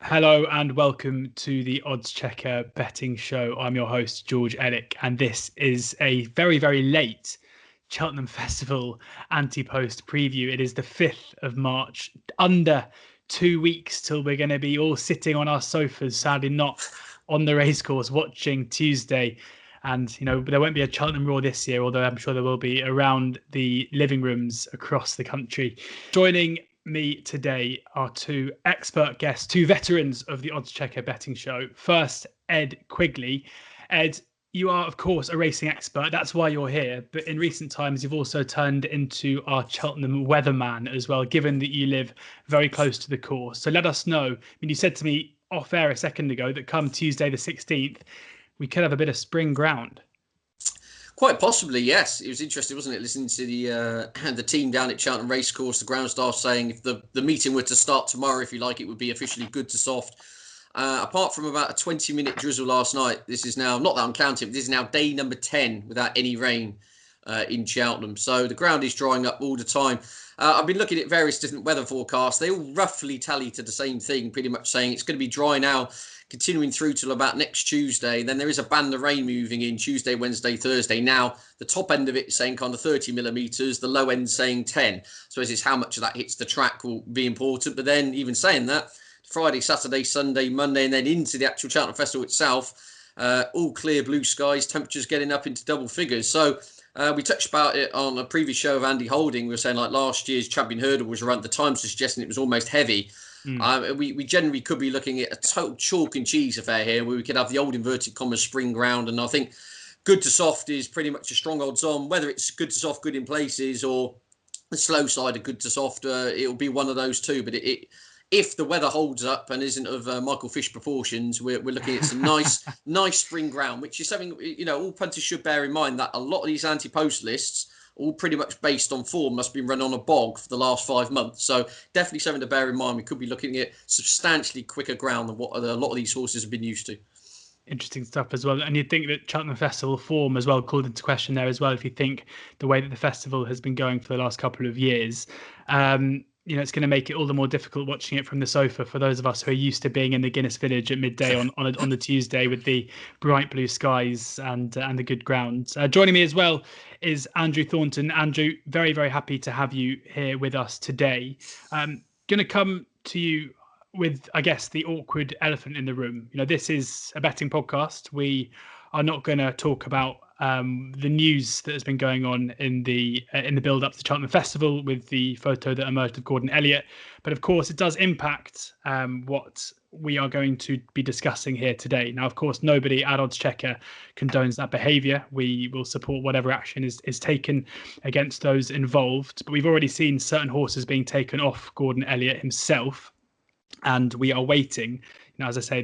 Hello and welcome to the Oddschecker betting show. I'm your host, George Elek, and this is a very, very late Cheltenham Festival Ante-Post preview. It is the 5th of March, under 2 weeks till we're going to be all sitting on our sofas, sadly not on the racecourse, watching Tuesday. And, you know, there won't be a Cheltenham Roar this year, although I'm sure there will be around the living rooms across the country. Joining me today are two expert guests, two veterans of the Oddschecker betting show. First, Ed Quigley. Ed, you are, of course, a racing expert. That's why you're here. But in recent times, you've also turned into our Cheltenham weatherman as well, given that you live very close to the course. So let us know. I mean, you said to me off air a second ago that come Tuesday the 16th, we could have a bit of spring ground. Quite possibly, yes. It was interesting, wasn't it, listening to the team down at Cheltenham Racecourse, the ground staff saying if the meeting were to start tomorrow, if you like, it would be officially good to soft. Apart from about a 20-minute drizzle last night, this is now, not that I'm counting, but this is now day number 10 without any rain in Cheltenham. So the ground is drying up all the time. I've been looking at various different weather forecasts. They all roughly tally to the same thing, pretty much saying it's going to be dry now, continuing through till about next Tuesday. Then there is a band of rain moving in Tuesday, Wednesday, Thursday. Now, the top end of it is saying kind of 30 millimetres, the low end saying 10. So it's how much of that hits the track will be important. But then even saying that, Friday, Saturday, Sunday, Monday, and then into the actual Cheltenham Festival itself, all clear blue skies, temperatures getting up into double figures. So we touched about it on a previous show of Andy Holding. We were saying like last year's champion hurdle was around the time, suggesting it was almost heavy. We generally could be looking at a total chalk and cheese affair here, where we could have the old inverted commas spring ground. And I think good to soft is pretty much a strong odds on. Whether it's good to soft, good in places, or the slow side of good to soft, it'll be one of those two. But if the weather holds up and isn't of Michael Fish proportions, we're looking at some nice spring ground, which is something, you know, all punters should bear in mind, that a lot of these Ante-Post lists, all pretty much based on form, must be run on a bog for the last 5 months. So definitely something to bear in mind. We could be looking at substantially quicker ground than what a lot of these horses have been used to. Interesting stuff as well. And you'd think that Cheltenham Festival form as well called into question there as well, if you think the way that the festival has been going for the last couple of years. You know, it's going to make it all the more difficult watching it from the sofa for those of us who are used to being in the Guinness Village at midday on the Tuesday with the bright blue skies and the good ground. Joining me as well is Andrew Thornton. Andrew, very, very happy to have you here with us today. Going to come to you with, I guess, the awkward elephant in the room. You know, this is a betting podcast. We are not going to talk about the news that has been going on in the build up to the Cheltenham Festival with the photo that emerged of Gordon Elliott. But of course, it does impact what we are going to be discussing here today. Now, of course, nobody at Oddschecker condones that behaviour. We will support whatever action is taken against those involved. But we've already seen certain horses being taken off Gordon Elliott himself. And we are waiting. Now, as I say,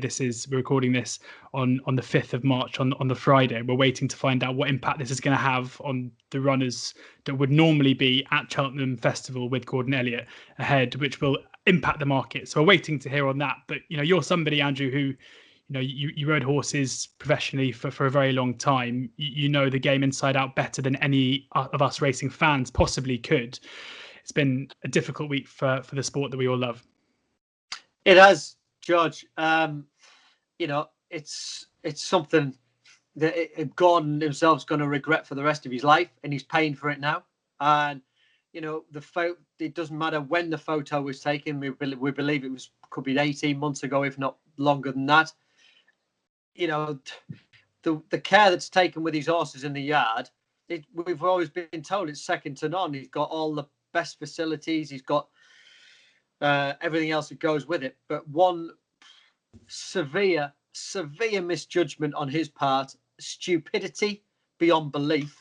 we're recording this on the 5th of March on the Friday. We're waiting to find out what impact this is going to have on the runners that would normally be at Cheltenham Festival with Gordon Elliott ahead, which will impact the market. So we're waiting to hear on that. But, you know, you're somebody, Andrew, who, you know, you rode horses professionally for a very long time. You know the game inside out better than any of us racing fans possibly could. It's been a difficult week for the sport that we all love. It has, George. You know, it's something that Gordon himself's going to regret for the rest of his life, and he's paying for it now. And you know, it doesn't matter when the photo was taken. We believe it could be 18 months ago, if not longer than that. You know, the care that's taken with his horses in the yard, we've always been told it's second to none. He's got all the best facilities. He's got everything else that goes with it. But one severe misjudgment on his part, stupidity beyond belief,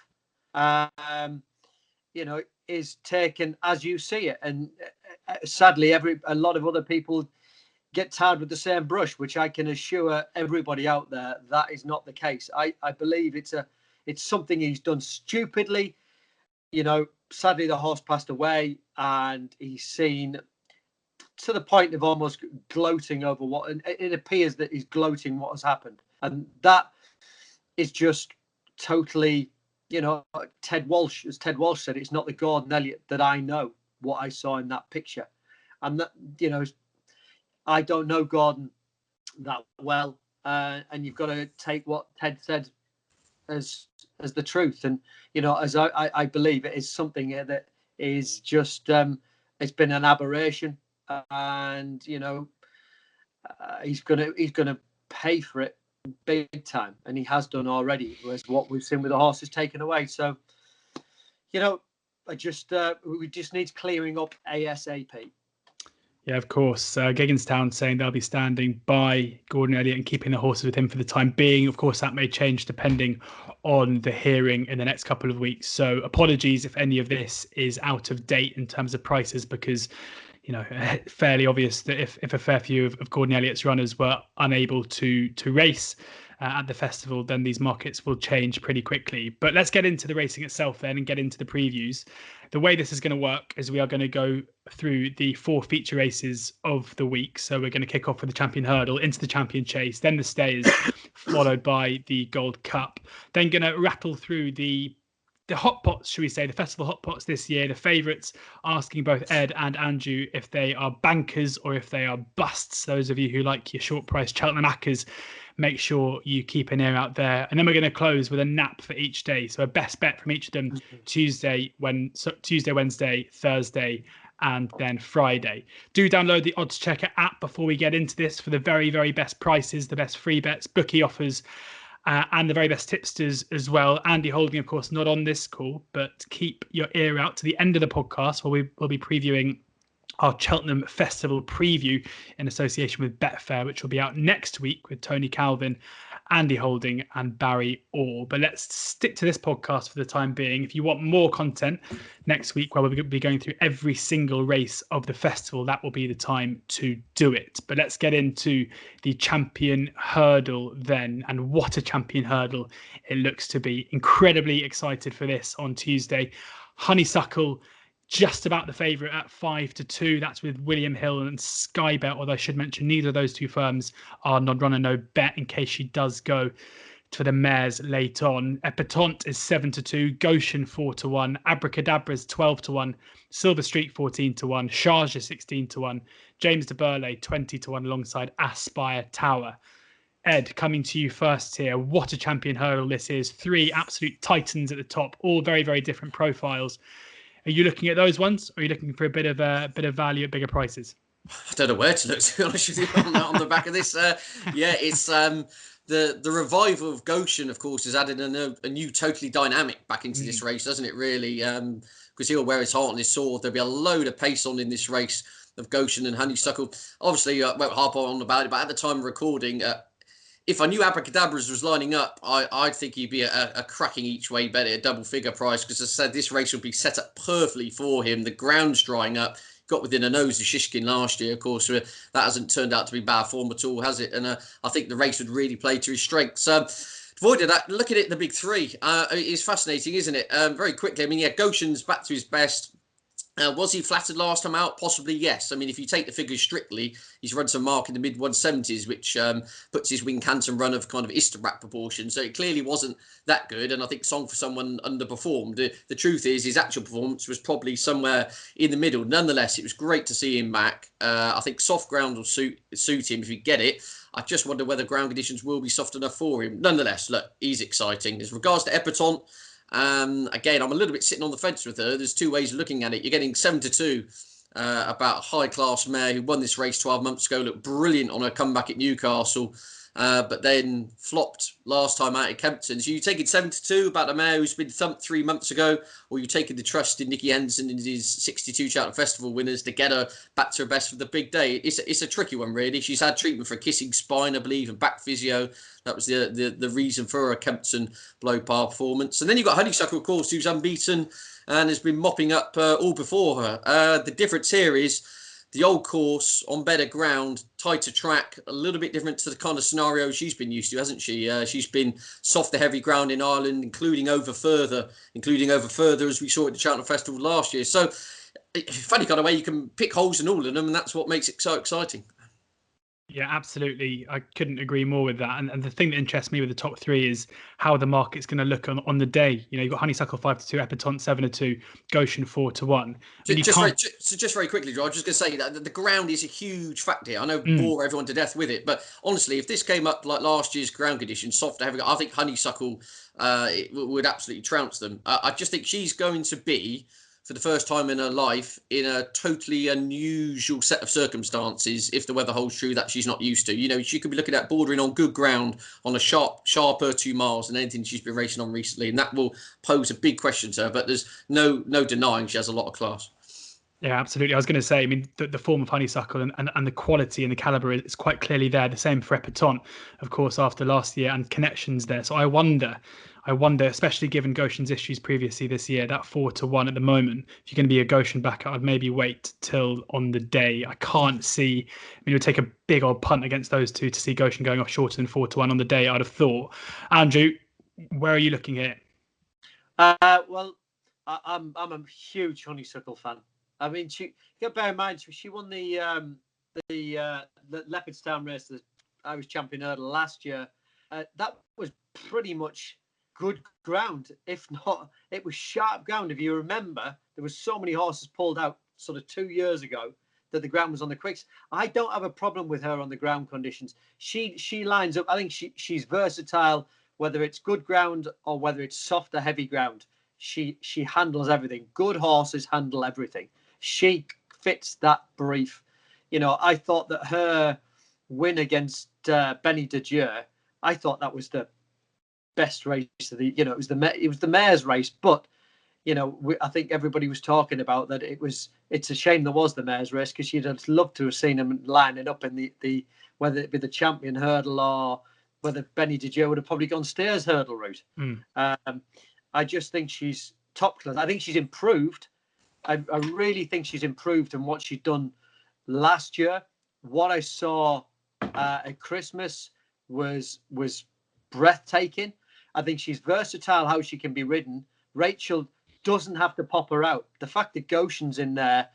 you know, is taken as you see it. And sadly, a lot of other people get tarred with the same brush, which I can assure everybody out there that is not the case. I believe it's something he's done stupidly. You know, sadly the horse passed away, and he's seen to the point of almost gloating over what, and it appears that he's gloating what has happened. And that is just totally, you know, as Ted Walsh said, it's not the Gordon Elliott that I know, what I saw in that picture. And that, you know, I don't know Gordon that well, and you've got to take what Ted said as the truth. And as I believe it is something that is just it's been an aberration, and he's gonna pay for it big time, and he has done already, as what we've seen with the horses taken away. So we just need clearing up ASAP. Yeah, of course. Gigginstown saying they'll be standing by Gordon Elliott and keeping the horses with him for the time being. Of course, that may change depending on the hearing in the next couple of weeks. So apologies if any of this is out of date in terms of prices, because fairly obvious that if a fair few of Gordon Elliott's runners were unable to race at the festival, then these markets will change pretty quickly. But let's get into the racing itself then and get into the previews. The way this is going to work is we are going to go through the 4 feature races of the week. So we're going to kick off with the Champion Hurdle, into the Champion Chase, then the Stayers, followed by the Gold Cup. Then going to rattle through the hot pots, should we say, the festival hot pots this year, the favourites, asking both Ed and Andrew if they are bankers or if they are busts. Those of you who like your short price Cheltenham Accas, make sure you keep an ear out there. And then we're going to close with a nap for each day. So a best bet from each of them, Tuesday, Wednesday, Thursday, and then Friday. Do download the oddschecker app before we get into this for the very, very best prices, the best free bets, bookie offers, and the very best tipsters as well. Andy Holding, of course, not on this call, but keep your ear out to the end of the podcast where we will be previewing our Cheltenham Festival preview in association with Betfair, which will be out next week with Tony Calvin, Andy Holding and Barry Orr. But let's stick to this podcast for the time being. If you want more content next week, where we'll be going through every single race of the festival, that will be the time to do it. But let's get into the Champion Hurdle then. And what a Champion Hurdle it looks to be. Incredibly excited for this on Tuesday. Honeysuckle, just about the favourite at 5-2. That's with William Hill and Skybet, although I should mention neither of those two firms are non-runner, no bet in case she does go for the mares late on. Epatante is 7-2, Goshen 4-1, Abracadabra is 12-1, Silver Streak 14-1, Sharjah 16-1, James de Burley 20-1 alongside Aspire Tower. Ed, coming to you first here. What a Champion Hurdle this is. 3 absolute titans at the top, all very, very different profiles. Are you looking at those ones, or are you looking for a bit of value at bigger prices? I don't know where to look, to be honest with you, on the back of this. It's the revival of Goshen, of course, has added a new totally dynamic back into this race, doesn't it, really? Because he'll wear his heart on his sword. There'll be a load of pace on in this race of Goshen and Honeysuckle. Obviously, won't harp on about it, but at the time of recording, if I knew Abracadabras was lining up, I'd think he'd be a cracking each way bet at a double figure price, because as I said, this race would be set up perfectly for him. The ground's drying up. Got within a nose of Shishkin last year, of course. That hasn't turned out to be bad form at all, has it? And I think the race would really play to his strengths. Devoid of that, look at it, the big 3. It's fascinating, isn't it? Very quickly, I mean, Goshen's back to his best. Was he flattered last time out? Possibly, yes. I mean, if you take the figures strictly, he's run some mark in the mid-170s, which puts his Wincanton run of kind of Istabrack proportion. So it clearly wasn't that good. And I think Song for Someone underperformed. The truth is, his actual performance was probably somewhere in the middle. Nonetheless, it was great to see him back. I think soft ground will suit him if you get it. I just wonder whether ground conditions will be soft enough for him. Nonetheless, look, he's exciting. As regards to Epatante, again, I'm a little bit sitting on the fence with her. There's 2 ways of looking at it. You're getting 7-2 about a high-class mare who won this race 12 months ago, looked brilliant on her comeback at Newcastle, but then flopped last time out at Kempton. So you're taking 7-2 about a mare who's been thumped 3 months ago, or you're taking the trust in Nicky Henderson and his 62 Cheltenham Festival winners to get her back to her best for the big day. It's a tricky one, really. She's had treatment for a kissing spine, I believe, and back physio. That was the reason for her Kempton blow-par performance. And then you've got Honeysuckle, of course, who's unbeaten and has been mopping up all before her. The difference here is the old course on better ground, tighter track, a little bit different to the kind of scenario she's been used to, hasn't she? She's been softer, heavy ground in Ireland, including over further as we saw at the Cheltenham Festival last year. So, funny kind of way, you can pick holes in all of them, and that's what makes it so exciting. Yeah, absolutely. I couldn't agree more with that. And the thing that interests me with the top three is how the market's going to look on the day. You know, you've got Honeysuckle 5-2, Epatante 7-2, Goshen 4-1. I mean, you can't. Just very quickly, George, I was just going to say that the ground is a huge factor here. I know Mm. bore everyone to death with it, but honestly, if this came up like last year's ground conditions, soft, heavy, I think Honeysuckle would absolutely trounce them. I just think she's going to be, for the first time in her life, in a totally unusual set of circumstances if the weather holds true that she's not used to. You know, she could be looking at bordering on good ground on a sharper 2 miles than anything she's been racing on recently, and that will pose a big question to her, but there's no denying she has a lot of class. Yeah, absolutely. I was going to say, I mean, the form of Honeysuckle and the quality and the caliber is quite clearly there. The same for Epatante, of course, after last year, and connections there. So I wonder, especially given Goshen's issues previously this year, that 4-1 at the moment, if you're going to be a Goshen backer, I'd maybe wait till on the day. I can't see, I mean, it would take a big old punt against those two to see Goshen going off shorter than 4-1 on the day, I'd have thought. Andrew, where are you looking here? Well, I'm a huge Honeysuckle fan. I mean, you got to bear in mind she won the Leopardstown race, the Irish champion hurdle last year. That was pretty much good ground. If not, it was sharp ground. If you remember, there was so many horses pulled out sort of 2 years ago that the ground was on the quicks. I don't have a problem with her on the ground conditions. She lines up. I think she's versatile, whether it's good ground or whether it's soft or heavy ground. She handles everything. Good horses handle everything. She fits that brief. You know, I thought that her win against Benny de Dieu, I thought that was the best race of the. You know, it was the mare's race, but you know, I think everybody was talking about that. It's a shame there was the mare's race because you'd have loved to have seen them lining up in the whether it be the champion hurdle or whether Benny de Dieu would have probably gone stairs hurdle route. I just think she's top class. I think she's improved. I really think she's improved in what she'd done last year. What I saw at Christmas was breathtaking. I think she's versatile how she can be ridden. Rachel doesn't have to pop her out. The fact that Goshen's in there,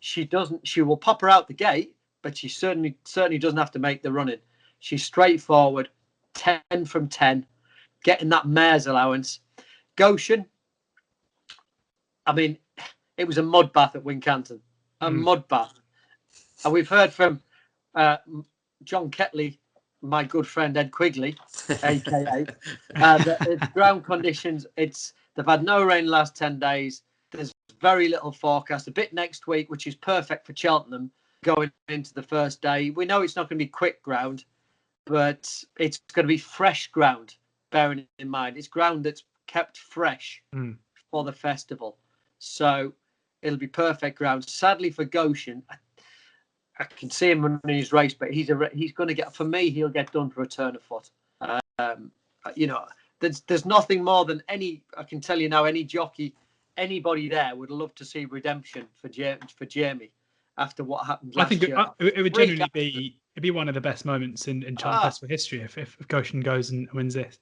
she will pop her out the gate, but she certainly doesn't have to make the running. She's straightforward, 10 from 10, getting that mare's allowance. Goshen, I mean, it was a mud bath at Wincanton, mud bath. And we've heard from John Ketley, my good friend Ed Quigley, aka the ground conditions. They've had no rain the last 10 days. There's very little forecast. A bit next week, which is perfect for Cheltenham going into the first day. We know it's not going to be quick ground, but it's going to be fresh ground. Bearing in mind, it's ground that's kept fresh for the festival, so it'll be perfect ground. Sadly for Goshen, I can see him running his race, but he's going to get, for me, he'll get done for a turn of foot. You know, there's nothing more than I can tell you now, any jockey, anybody there would love to see redemption for Jamie after what happened last year. I think it would generally be one of the best moments in Cheltenham Festival history if Goshen goes and wins this.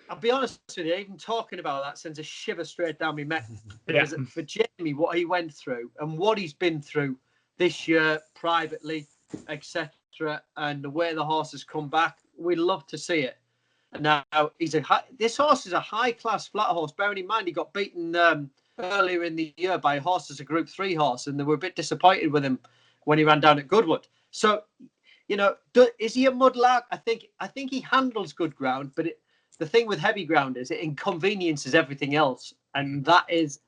I'll be honest with you, even talking about that sends a shiver straight down my neck. Because for Jamie, what he went through and what he's been through this year privately, etc., and the way the horse has come back, we love to see it. Now this horse is a high-class flat horse. Bearing in mind, he got beaten earlier in the year by a horse as a Group 3 horse, and they were a bit disappointed with him when he ran down at Goodwood. So, you know, is he a mudlark? I think he handles good ground, but the thing with heavy ground is it inconveniences everything else, and that is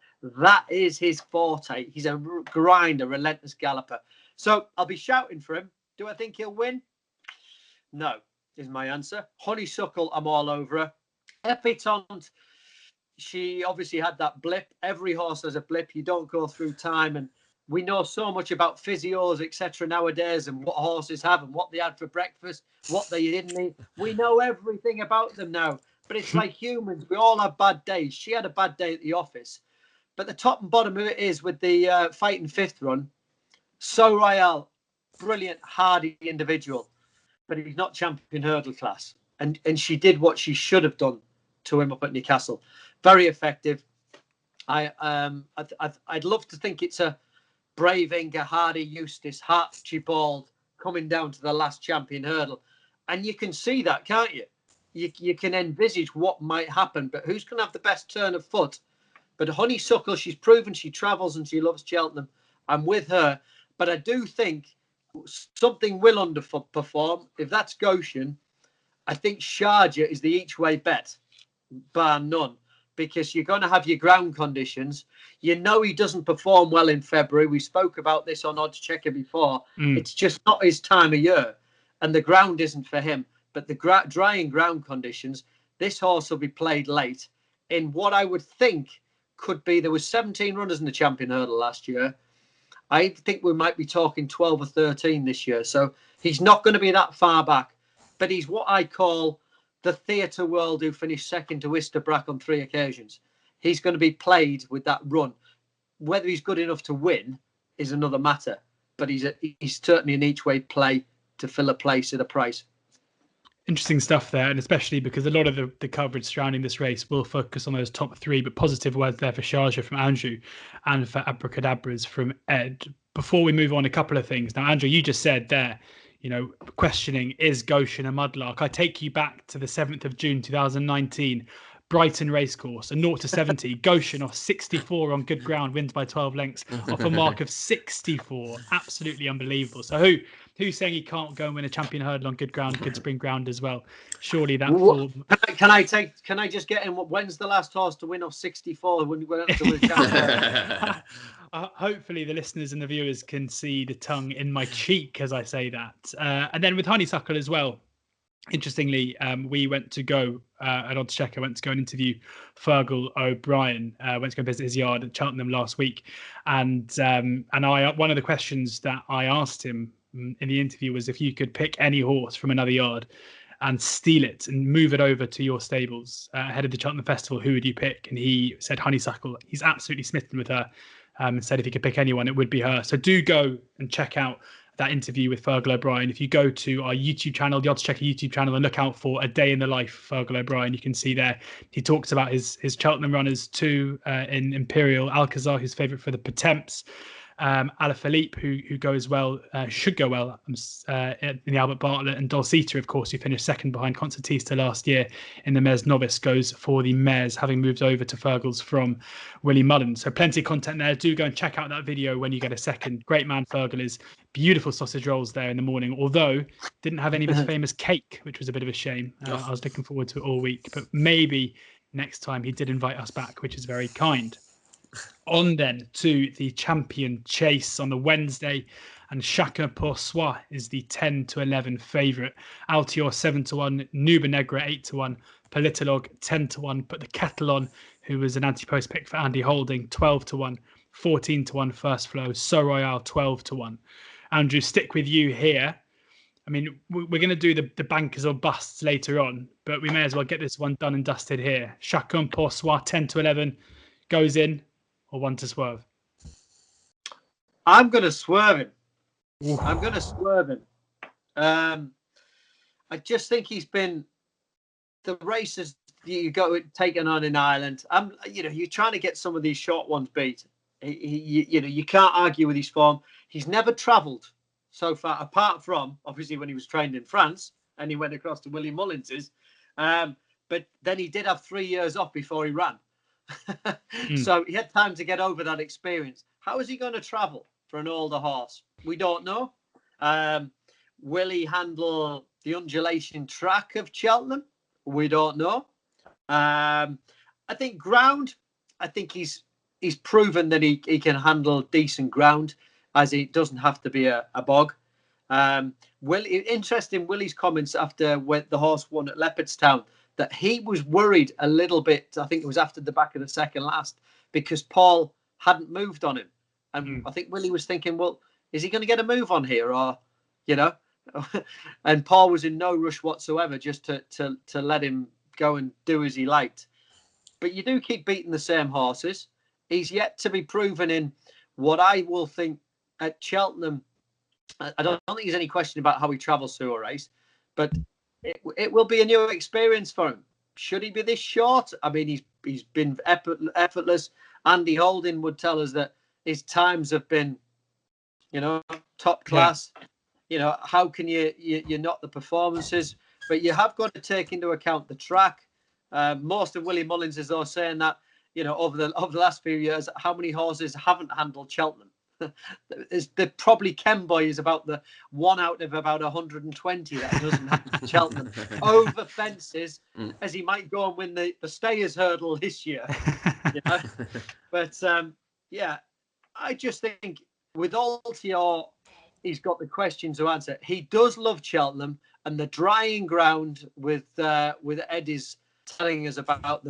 his forte. He's a grinder, relentless galloper. So I'll be shouting for him. Do I think he'll win? No, is my answer. Honeysuckle, I'm all over her. Epatante, she obviously had that blip. Every horse has a blip. You don't go through time, and we know so much about physios, etc. nowadays, and what horses have and what they had for breakfast, what they didn't eat. We know everything about them now. But it's like humans. We all have bad days. She had a bad day at the office. But the top and bottom of it is with the fighting fifth run. So Royale, brilliant, hardy individual, but he's not champion hurdle class. And she did what she should have done to him up at Newcastle. Very effective. I'd love to think it's a Brave Inga, Hardy Eustace, Archibald coming down to the last champion hurdle. And you can see that, can't you? You can envisage what might happen, but who's going to have the best turn of foot? But Honeysuckle, she's proven she travels and she loves Cheltenham. I'm with her. But I do think something will underperform. If that's Goshen, I think Sharjah is the each-way bet, bar none, because you're going to have your ground conditions. You know he doesn't perform well in February. We spoke about this on oddschecker before. It's just not his time of year, and the ground isn't for him. But the drying ground conditions, this horse will be played late in what I would think could be, there was 17 runners in the champion hurdle last year. I think we might be talking 12 or 13 this year. So he's not going to be that far back, but he's what I call the theatre world who finished second to Isterbrack on 3 occasions. He's going to be played with that run. Whether he's good enough to win is another matter, but he's certainly an each-way play to fill a place at a price. Interesting stuff there, and especially because a lot of the coverage surrounding this race will focus on those top 3, but positive words there for Sharjah from Andrew and for Abracadabras from Ed. Before we move on, a couple of things. Now, Andrew, you just said there, questioning, is Goshen a mudlark? I take you back to the 7th of June 2019, Brighton Racecourse, a 0 to 70. Goshen off 64 on good ground, wins by 12 lengths off a mark of 64. Absolutely unbelievable. So who's saying he can't go and win a champion hurdle on good ground, good spring ground as well? Surely that form. Can I just get in? When's the last horse to win off 64 when you went up to win a champion? Hopefully the listeners and the viewers can see the tongue in my cheek as I say that. And then with Honeysuckle as well. Interestingly, we went to go at oddschecker, went to go and interview Fergal O'Brien, went to go visit his yard at Cheltenham last week, and one of the questions that I asked him in the interview was if you could pick any horse from another yard and steal it and move it over to your stables ahead of the Cheltenham Festival, who would you pick? And he said Honeysuckle. He's absolutely smitten with her, and said if he could pick anyone, it would be her. So do go and check out that interview with Fergal O'Brien. If you go to our YouTube channel, the oddschecker YouTube channel, and look out for A Day in the Life Fergal O'Brien, you can see there he talks about his Cheltenham runners too, in Imperial, Alcazar, who's favourite for the Pertemps, Alaphilippe, who goes well, should go well in the Albert Bartlett, and Dulcita, of course, who finished second behind Concertista last year in the Mares Novice, goes for the Mares, having moved over to Fergal's from Willie Mullen. So plenty of content there. Do go and check out that video when you get a second. Great man Fergal is. Beautiful sausage rolls there in the morning, although didn't have any of his famous cake, which was a bit of a shame. I was looking forward to it all week, but maybe next time. He did invite us back, which is very kind. On then to the champion chase on the Wednesday, and Chacun pour soi is the 10 to 11 favourite. Altior 7 to 1, Nuba Negra 8 to 1, Politolog 10 to 1. Put the kettle on, who was an Ante-Post pick for Andy Holding, 12 to 1, 14 to 1 First Flow, So Royale 12 to 1. Andrew, stick with you here. I mean, we're going to do the bankers or busts later on, but we may as well get this one done and dusted here. Chacun pour soi 10 to 11 goes in, or one to swerve? I'm going to swerve him. I'm going to swerve him. I just think he's been the races you got taken on in Ireland. You're trying to get some of these short ones beat. You can't argue with his form. He's never travelled so far, apart from obviously when he was trained in France and he went across to Willie Mullins's. But then he did have 3 years off before he ran. So he had time to get over that experience. How is he going to travel for an older horse? We don't know. Will he handle the undulation track of Cheltenham? We don't know. I think ground, I think he's proven that he can handle decent ground, as it doesn't have to be a bog. Interesting Willie's comments after when the horse won at Leopardstown, that he was worried a little bit. I think it was after the back of the second last, because Paul hadn't moved on him. And I think Willie was thinking, well, is he going to get a move on here? Or, and Paul was in no rush whatsoever, just to let him go and do as he liked. But you do keep beating the same horses. He's yet to be proven in what I will think at Cheltenham. I don't think there's any question about how he travels through a race, but it will be a new experience for him. Should he be this short? I mean, he's been effortless. Andy Holding would tell us that his times have been, top class. how can you not the performances? But you have got to take into account the track. Most of Willie Mullins is though saying that, over the last few years, how many horses haven't handled Cheltenham? The probably Kemboy is about the one out of about 120 that doesn't handle Cheltenham over fences, as he might go and win the Stayers hurdle this year. But I just think with Altior, he's got the questions to answer. He does love Cheltenham, and the drying ground with Ed is telling us about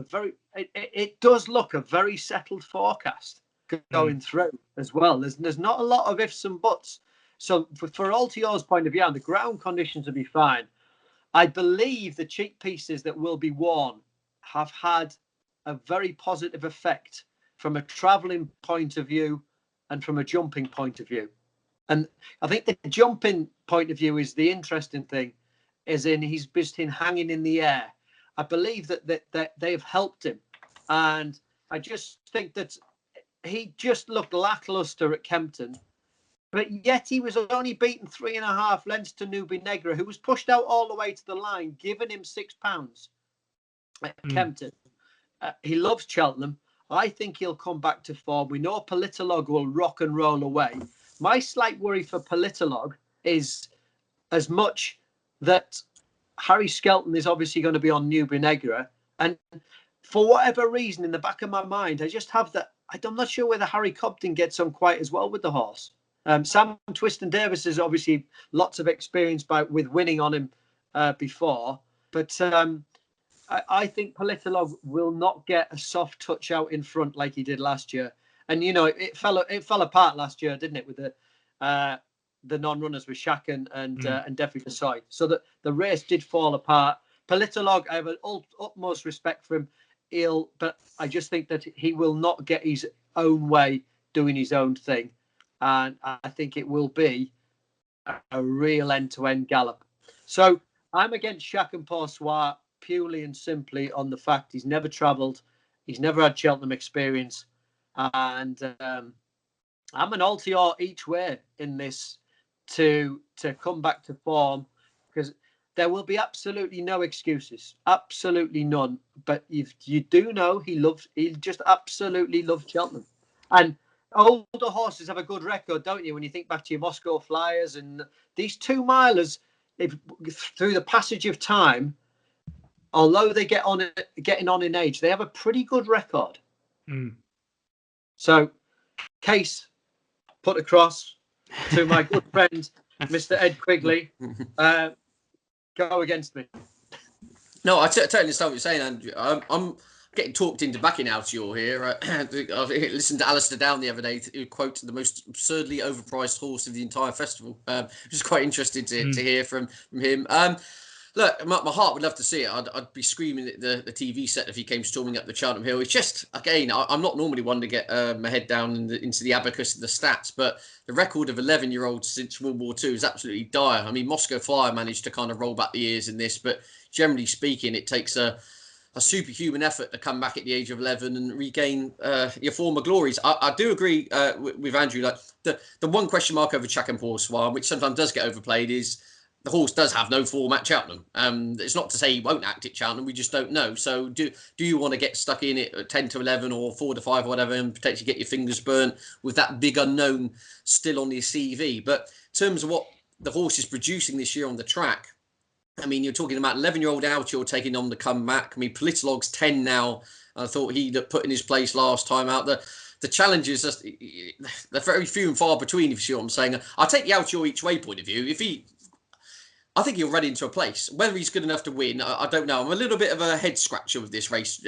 it does look a very settled forecast going through as well. There's not a lot of ifs and buts. So for Altior's point of view, and the ground conditions will be fine. I believe the cheek pieces that will be worn have had a very positive effect from a travelling point of view and from a jumping point of view. And I think the jumping point of view is the interesting thing, as in he's just hanging in the air. I believe that they've helped him. And I just think that he just looked lackluster at Kempton, but yet he was only beaten 3.5 lengths to Nubi Negra, who was pushed out all the way to the line, giving him £6 at Kempton. He loves Cheltenham. I think he'll come back to form. We know Politolog will rock and roll away. My slight worry for Politolog is as much that Harry Skelton is obviously going to be on Nubi Negra, and for whatever reason, in the back of my mind, I just have that. I'm not sure whether Harry Cobden gets on quite as well with the horse. Sam Twiston-Davis has obviously lots of experience with winning on him before, but I think Politolog will not get a soft touch out in front like he did last year. And it fell apart last year, didn't it, with the non-runners with Shacken and Defi Desoy. So that the race did fall apart. Politolog, I have an utmost respect for him. But I just think that he will not get his own way doing his own thing. And I think it will be a real end-to-end gallop. So I'm against Shacken Poursoir purely and simply on the fact he's never travelled. He's never had Cheltenham experience. And I'm an Altior each way in this to come back to form, because there will be absolutely no excuses, absolutely none. But you do know he just absolutely loves Cheltenham. And older horses have a good record, don't you? When you think back to your Moscow Flyers and these 2-milers, through the passage of time, although they getting on in age, they have a pretty good record. So, case put across to my good friend, Mr. Ed Quigley. Go against me. No, I totally understand what you're saying, Andrew. I'm getting talked into backing Altior here. I listened to Alistair Down the other day who quoted the most absurdly overpriced horse of the entire festival, which is quite interesting to hear from him. Look, my heart would love to see it. I'd be screaming at the TV set if he came storming up the Cheltenham Hill. It's just, again, I'm not normally one to get my head down into the abacus of the stats, but the record of 11-year-olds since World War II is absolutely dire. I mean, Moscow Flyer managed to kind of roll back the years in this, but generally speaking, it takes a superhuman effort to come back at the age of 11 and regain your former glories. I do agree with Andrew. Like the one question mark over Shacken Poursoir, which sometimes does get overplayed, is the horse does have no form at Cheltenham. It's not to say he won't act at Cheltenham. We just don't know. So do you want to get stuck in it at 10 to 11 or 4 to 5 or whatever and potentially get your fingers burnt with that big unknown still on your CV? But in terms of what the horse is producing this year on the track, I mean, you're talking about 11-year-old Altior taking on the comeback. I mean, Politolog's 10 now. I thought he'd put in his place last time out. The challenges, they're very few and far between, if you see what I'm saying. I'll take the Altior each way point of view. I think he'll run into a place. Whether he's good enough to win, I don't know. I'm a little bit of a head scratcher with this race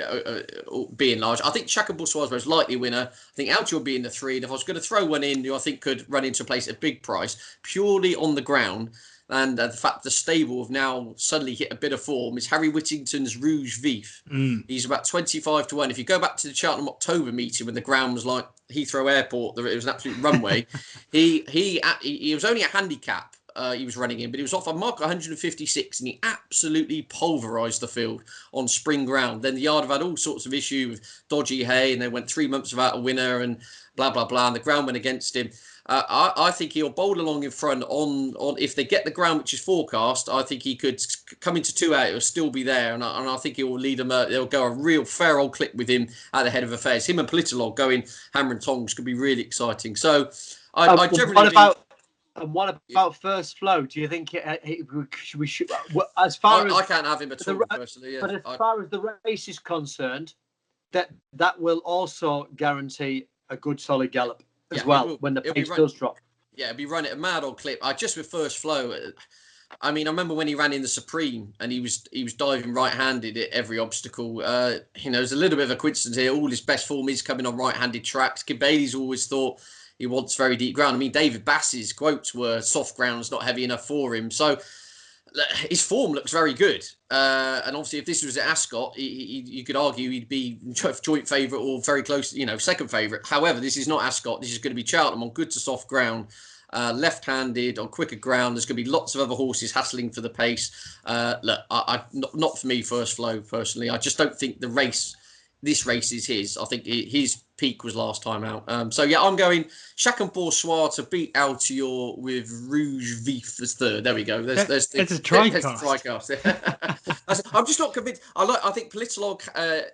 being large. I think Shacken Poursoir is the most likely winner. I think Altior being the 3. And if I was going to throw one in who I think could run into a place at a big price, purely on the ground, and the fact the stable have now suddenly hit a bit of form, is Harry Whittington's Rouge Vif. He's about 25 to 1. If you go back to the Cheltenham October meeting when the ground was like Heathrow Airport, it was an absolute runway. He was only a handicap. He was running in, but he was off a mark 156, and he absolutely pulverised the field on spring ground. Then the yard have had all sorts of issues with dodgy hay, and they went 3 months without a winner, and blah blah blah. And the ground went against him. I think he'll bowl along in front on if they get the ground which is forecast. I think he could come into 2 out. It'll still be there, and I think he will lead them. They'll go a real fair old clip with him at the head of affairs. Him and Politolog going hammer and tongs could be really exciting. So I generally. What about first flow? Do you think we should? As far as I can't have him at all personally. Yeah. But as far as the race is concerned, that will also guarantee a good solid gallop as well when the pace does drop. Yeah, it'll be running a mad old clip. Just with first flow, I mean, I remember when he ran in the Supreme and he was diving right-handed at every obstacle. There's a little bit of a coincidence here. All his best form is coming on right-handed tracks. Kid Bailey's always thought he wants very deep ground. I mean, David Bass's quotes were soft ground's not heavy enough for him. So his form looks very good. And obviously, if this was at Ascot, you could argue he'd be joint favourite or very close, second favourite. However, this is not Ascot. This is going to be Cheltenham on good to soft ground, left-handed on quicker ground. There's going to be lots of other horses hassling for the pace. Not for me, first flow, personally. I just don't think this race is his. I think his peak was last time out. I'm going Chacun Pour Soi to beat Altior with Rouge Vif as third. There we go. There's the tricast. I'm just not convinced. I think Politolog.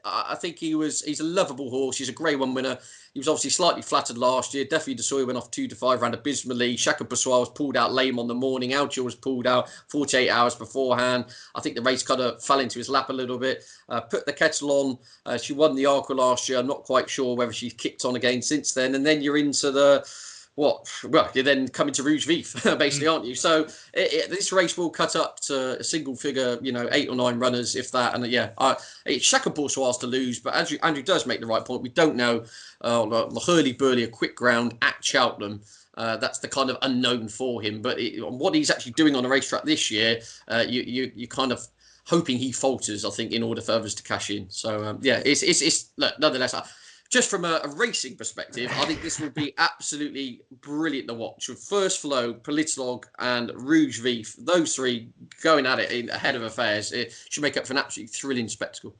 I think he's a lovable horse. He's a Grade 1 winner. He was obviously slightly flattered last year. Definitely Desoy went off 2 to 5, ran abysmally. Chacun Pour Soi was pulled out lame on the morning. Altior was pulled out 48 hours beforehand. I think the race kind of fell into his lap a little bit. Put the kettle on. She won the Arca last year. I'm not quite sure whether she's kicked on again since then. And then you're into you're then coming to Rouge Vif, basically, aren't you? So this race will cut up to a single figure, 8 or 9 runners, if that. And it's Chacun Pour Soi to lose, but Andrew does make the right point. We don't know the hurly-burly, a quick ground at Cheltenham. That's the kind of unknown for him. But what he's actually doing on a racetrack this year, you kind of hoping he falters, I think, in order for others to cash in. So, it's look, nonetheless, just from a racing perspective, I think this will be absolutely brilliant to watch. With First Flow, Politolog and Rouge Vif, those three going at it ahead of affairs, it should make up for an absolutely thrilling spectacle.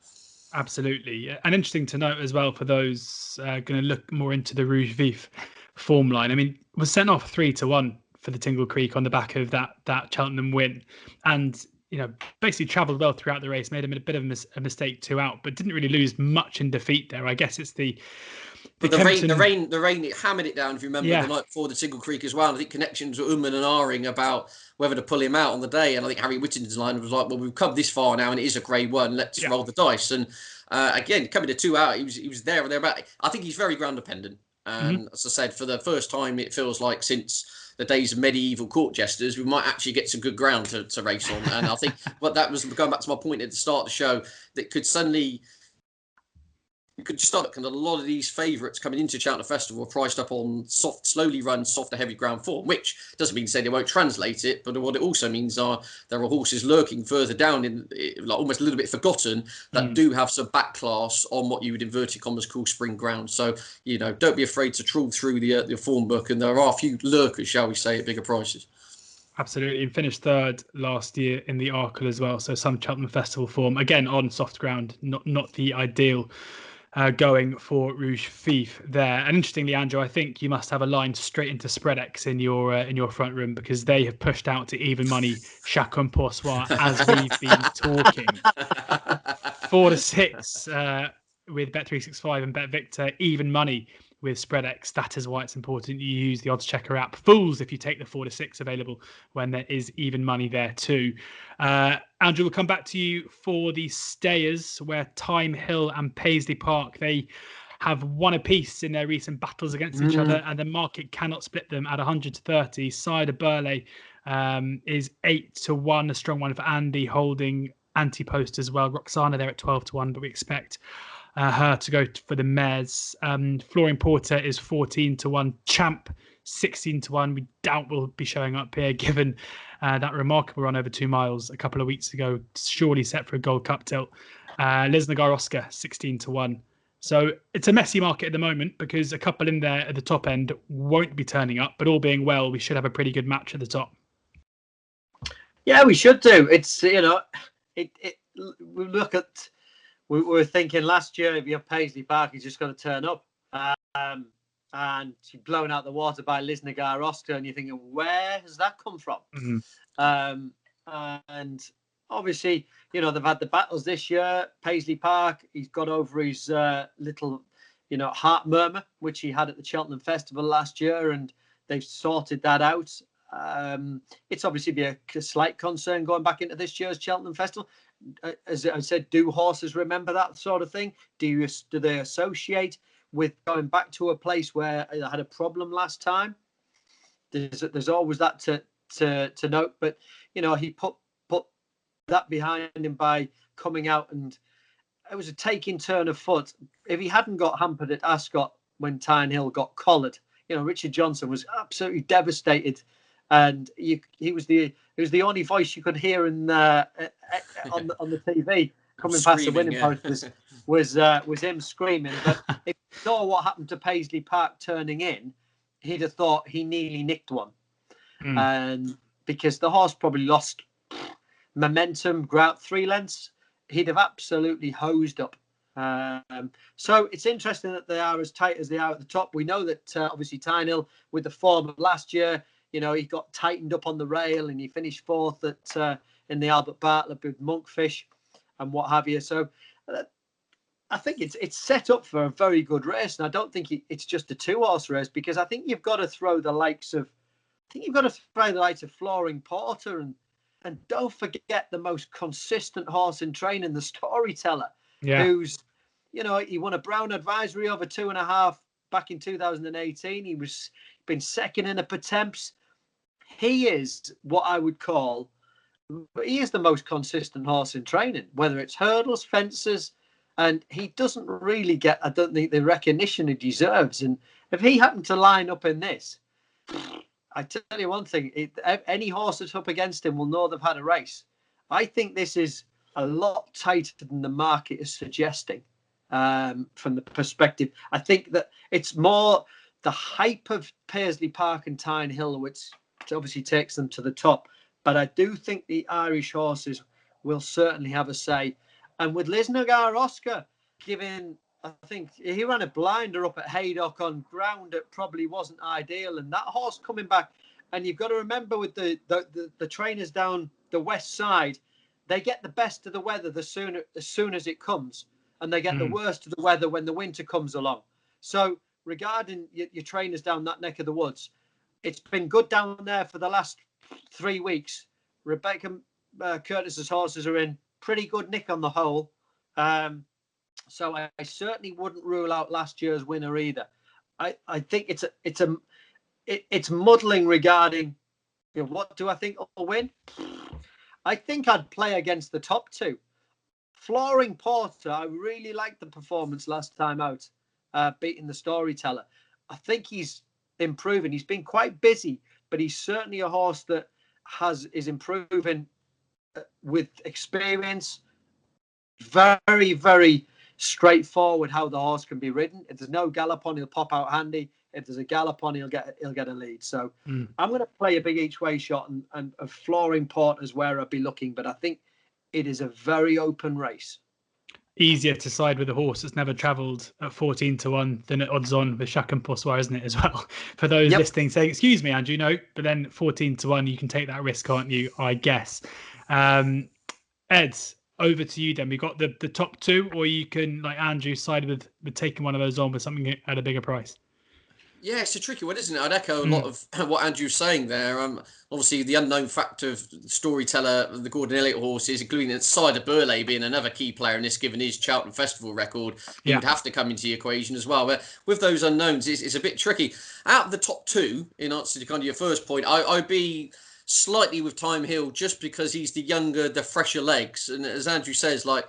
Absolutely. And interesting to note as well for those going to look more into the Rouge Vif form line. I mean, was sent off 3 to 1 for the Tingle Creek on the back of that Cheltenham win. And basically travelled well throughout the race, made a bit of a mistake 2 out, but didn't really lose much in defeat there. I guess it's the rain, it hammered it down, if you remember, the night before the Tingle Creek as well. And I think connections were and ahhing about whether to pull him out on the day. And I think Harry Whittington's line was like, well, we've come this far now and it is a Grade 1, let's roll the dice. And again, coming to 2 out, he was there or thereabout. I think he's very ground dependent. And as I said, for the first time, it feels like since the days of medieval court jesters, we might actually get some good ground to race on. And I think that was going back to my point at the start of the show, that could start, and a lot of these favourites coming into Cheltenham Festival are priced up on soft, slowly run, softer, heavy ground form, which doesn't mean to say they won't translate it, but what it also means are there are horses lurking further down in, like almost a little bit forgotten, that do have some back class on what you would inverted commas call spring ground. So, don't be afraid to trawl through the form book, and there are a few lurkers, shall we say, at bigger prices. Absolutely, and finished third last year in the Arkle as well. So some Cheltenham Festival form, again on soft ground, not the ideal. Going for Rouge Vif there. And interestingly, Andrew, I think you must have a line straight into Spreadex in your front room, because they have pushed out to even money Chacun Pour Soi as we've been talking. 4 to 6 with Bet365 and Bet Victor, even money with Spreadex. That is why it's important you use the oddschecker app. Fools if you take the 4 to 6 available when there is even money there too. Andrew, we'll come back to you for the stayers, where Thyme Hill and Paisley Park, they have won apiece in their recent battles against each other, and the market cannot split them at 130. Cider Burley is 8 to 1, a strong one for Andy, holding Ante-Post as well. Roxana there at 12 to 1, but we expect her to go for the mares. Flooring Porter is 14 to 1. Champ 16 to 1. We doubt will be showing up here, given that remarkable run over 2 miles a couple of weeks ago, surely set for a Gold Cup tilt. Lisnagar Oscar 16 to 1. So it's a messy market at the moment, because a couple in there at the top end won't be turning up, but all being well, we should have a pretty good match at the top. Yeah, we should do. It's, we look at, we were thinking last year, if you have Paisley Park, he's just going to turn up. and she's blown out the water by Lisnagar Oscar, and you're thinking, where has that come from? Mm-hmm. And obviously, you know, they've had the battles this year. Paisley Park, he's got over his little, you know, heart murmur, which he had at the Cheltenham Festival last year, and they've sorted that out. It's obviously be a slight concern going back into this year's Cheltenham Festival. As I said, do horses remember that sort of thing? Do they associate with going back to a place where they had a problem last time? There's always that to note, but you know, he put that behind him by coming out, and it was a taking turn of foot. If he hadn't got hampered at Ascot when Tyne Hill got collared, you know, Richard Johnson was absolutely devastated, and he was the only voice you could hear in on the TV coming past the winning post was him screaming. But if you saw what happened to Paisley Park turning in, he'd have thought he nearly nicked one. And because the horse probably lost momentum, grew out 3 lengths, he'd have absolutely hosed up. So it's interesting that they are as tight as they are at the top. We know that obviously Tyne Hill, with the form of last year, you know, he got tightened up on the rail and he finished 4th at in the Albert Bartlett with Monkfish and what have you. So I think it's set up for a very good race, and I don't think it's just a 2-horse race, because I think you've got to throw the likes of Flooring Porter, and don't forget the most consistent horse in training, the Storyteller, who's, you know, he won a Brown Advisory over 2.5 back in 2018. He's been second in a Pertemps. He is what I would call, he is the most consistent horse in training, whether it's hurdles, fences, and he doesn't really get, I don't think, the recognition he deserves. And if he happened to line up in this, I tell you one thing, any horse that's up against him will know they've had a race. I think this is a lot tighter than the market is suggesting, from the perspective. I think that it's more the hype of Paisley Park and Tyne Hill, which obviously takes them to the top. But I do think the Irish horses will certainly have a say. And with Lisnagar Oscar giving, I think he ran a blinder up at Haydock on ground that probably wasn't ideal, and that horse coming back. And you've got to remember, with the trainers down the west side, they get the best of the weather as soon as it comes, and they get the worst of the weather when the winter comes along. So regarding your trainers down that neck of the woods, it's been good down there for the last 3 weeks. Rebecca Curtis's horses are in pretty good nick on the whole. So I certainly wouldn't rule out last year's winner either. I think it's muddling regarding, you know, what do I think will win? I think I'd play against the top 2. Flooring Porter, I really liked the performance last time out, beating the Storyteller. I think he's improving. He's been quite busy, but he's certainly a horse that is improving with experience. Very, very straightforward how the horse can be ridden. If there's no gallop on, he'll pop out handy. If there's a gallop on, he'll get a lead. So I'm going to play a big each way shot, and a Flooring Porter is where I'd be looking. But I think it is a very open race. Easier to side with a horse that's never travelled at 14-1 than at odds on with Chac and Poussoir, isn't it, as well? For those listening saying, excuse me, Andrew, no, but then 14-1, you can take that risk, can't you? I guess. Ed, over to you then. We got the top 2, or you can, like Andrew, side with taking one of those on with something at a bigger price. Yeah, it's a tricky one, isn't it? I'd echo a lot of what Andrew's saying there. Obviously, the unknown factor of Storyteller, the Gordon Elliott horses, including the side of Burley being another key player in this, given his Cheltenham Festival record, he would have to come into the equation as well. But with those unknowns, it's a bit tricky. Out of the top 2, in answer to kind of your first point, I'd be slightly with Tyne Hill, just because he's the younger, the fresher legs. And as Andrew says, like,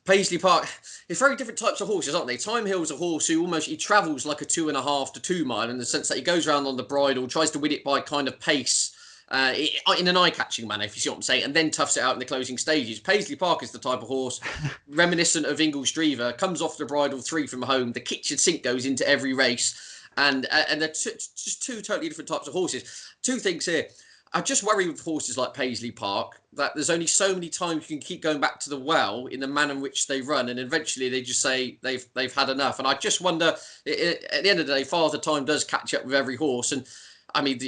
Paisley Park, it's very different types of horses, aren't they? Tyne Hill's a horse who he travels like a 2.5 to 2 mile, in the sense that he goes around on the bridle, tries to win it by kind of pace, in an eye-catching manner, if you see what I'm saying, and then toughs it out in the closing stages. Paisley Park is the type of horse reminiscent of Ingoldsdriva, comes off the bridle 3 from home, the kitchen sink goes into every race, and they're just 2 totally different types of horses. 2 things here. I just worry with horses like Paisley Park that there's only so many times you can keep going back to the well in the manner in which they run, and eventually they just say they've had enough. And I just wonder, at the end of the day, Father Time does catch up with every horse, and I mean,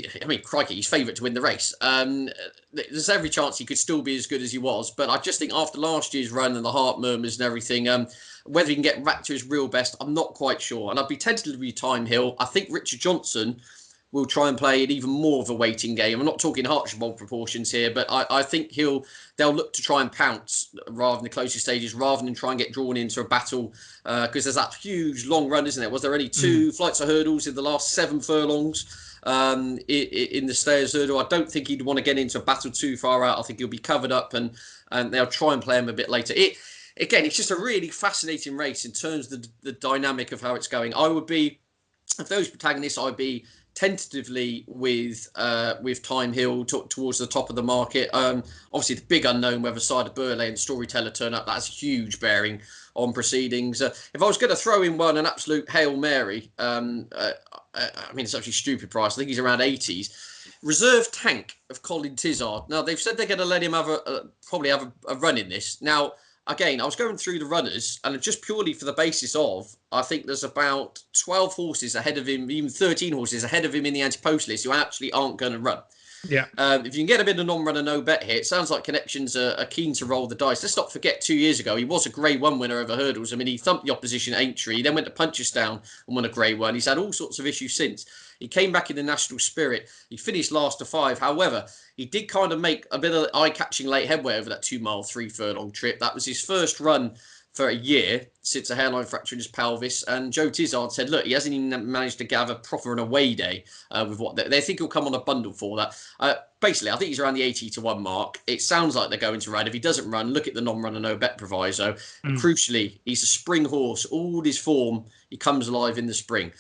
crikey, he's favourite to win the race. There's every chance he could still be as good as he was, but I just think after last year's run and the heart murmurs and everything, whether he can get back to his real best, I'm not quite sure. And I'd be tempted to be Time Hill. I think Richard Johnson will try and play an even more of a waiting game. I'm not talking Archibald proportions here, but I think they'll look to try and pounce rather than the closing stages, rather than try and get drawn into a battle, because there's that huge long run, isn't there? Was there only 2 flights of hurdles in the last 7 furlongs? In the Stayers hurdle, I don't think he'd want to get into a battle too far out. I think he'll be covered up, and they'll try and play him a bit later. Again, it's just a really fascinating race in terms of the dynamic of how it's going. I would be, of those protagonists, I'd be tentatively with Time Hill towards the top of the market. Obviously, the big unknown whether Cider Burley and Storyteller turn up, that's a huge bearing on proceedings. If I was going to throw in an absolute Hail Mary, it's actually a stupid price. I think he's around 80s. Reserve Tank of Colin Tizard. Now, they've said they're going to let him probably have a run in this. Now, again, I was going through the runners, and just purely for the basis of, I think there's about 12 horses ahead of him, even 13 horses ahead of him in the Ante-Post list who actually aren't going to run. Yeah. If you can get a bit of non-runner, no bet here, it sounds like Connections are keen to roll the dice. Let's not forget 2 years ago, he was a Grade 1 winner over hurdles. I mean, he thumped the opposition at Aintree, then went to Punchestown and won a Grade 1. He's had all sorts of issues since. He came back in the national spirit. He finished last to 5. However, he did kind of make a bit of eye-catching late headway over that 2-mile, 3-furlong trip. That was his first run for a year since a hairline fracture in his pelvis. And Joe Tizard said, look, he hasn't even managed to gather proper an away day with what they think he'll come on a bundle for that. Basically, I think he's around the 80-1 mark. It sounds like they're going to run. If he doesn't run, look at the non-runner, no bet proviso. And crucially, he's a spring horse. All his form, he comes alive in the spring.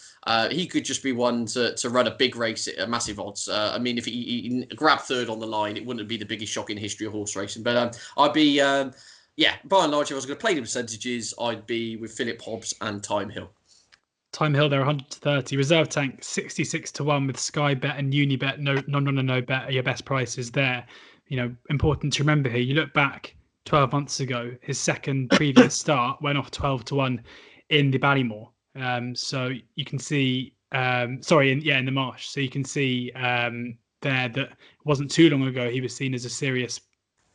He could just be one to run a big race at massive odds. If he grabbed third on the line, it wouldn't be the biggest shock in history of horse racing. But I'd be... by and large, if I was going to play the percentages, I'd be with Philip Hobbs and Time Hill. Time Hill, they're 130. Reserve Tank, 66-1 with Sky Bet and Unibet. No non-runner, no bet are your best prices there. Important to remember here. You look back 12 months ago, his second previous start went off 12-1 in the Ballymore. So you can see, in the Marsh. So you can see there that it wasn't too long ago he was seen as a serious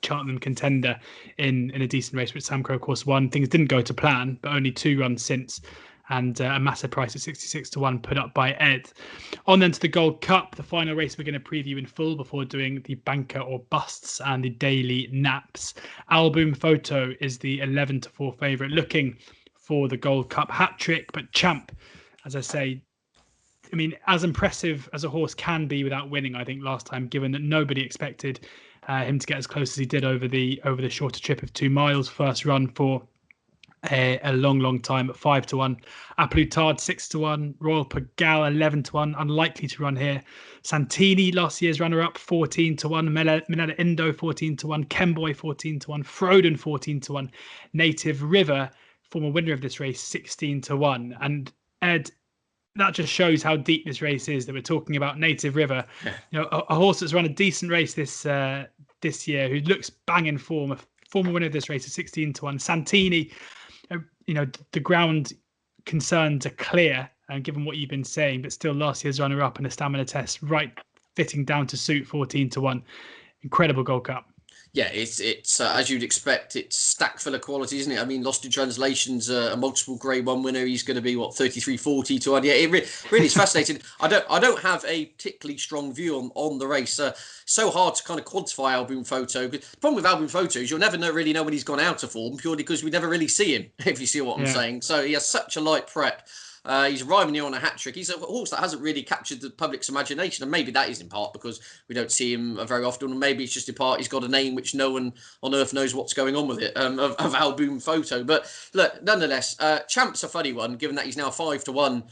Cheltenham contender in a decent race, which Sam Crow, of course, won. Things didn't go to plan, but only 2 runs since, and a massive price at 66-1 put up by Ed. On then to the Gold Cup, the final race we're going to preview in full before doing the banker or busts and the daily naps. Album Photo is the 11-4 favourite, looking for the Gold Cup hat-trick, but Champ, as I say, as impressive as a horse can be without winning, I think, last time, given that nobody expected him to get as close as he did over the shorter trip of 2 miles. First run for a long time at 5-1. Aplutard 6-1. Royal Pagal 11-1. Unlikely to run here. Santini, last year's runner-up, 14-1. Minella Indo 14-1. Kemboy 14-1. Froden 14-1. Native River, former winner of this race, 16-1. And Ed, that just shows how deep this race is that we're talking about. Native River, a horse that's run a decent race this year, who looks bang in form, a former winner of this race at 16-1. Santini, the ground concerns are clear, given what you've been saying, but still last year's runner-up in a stamina test, right fitting down to suit, 14-1. Incredible Gold Cup. Yeah, it's as you'd expect, it's stacked full of quality, isn't it? Lost in Translation's a multiple Grade 1 winner. He's going to be 33-40 to 1. Yeah, it really is fascinating. I don't have a particularly strong view on the race. So hard to kind of quantify Album Photo. The problem with Album Photo is you'll never really know when he's gone out of form, purely because we never really see him, if you see what I'm saying. So he has such a light prep. He's arriving here on a hat-trick. He's a horse that hasn't really captured the public's imagination, and maybe that is in part because we don't see him very often, and maybe it's just in part he's got a name which no one on earth knows what's going on with it, of Album Photo. But look, nonetheless, Champ's a funny one, given that he's now 5-1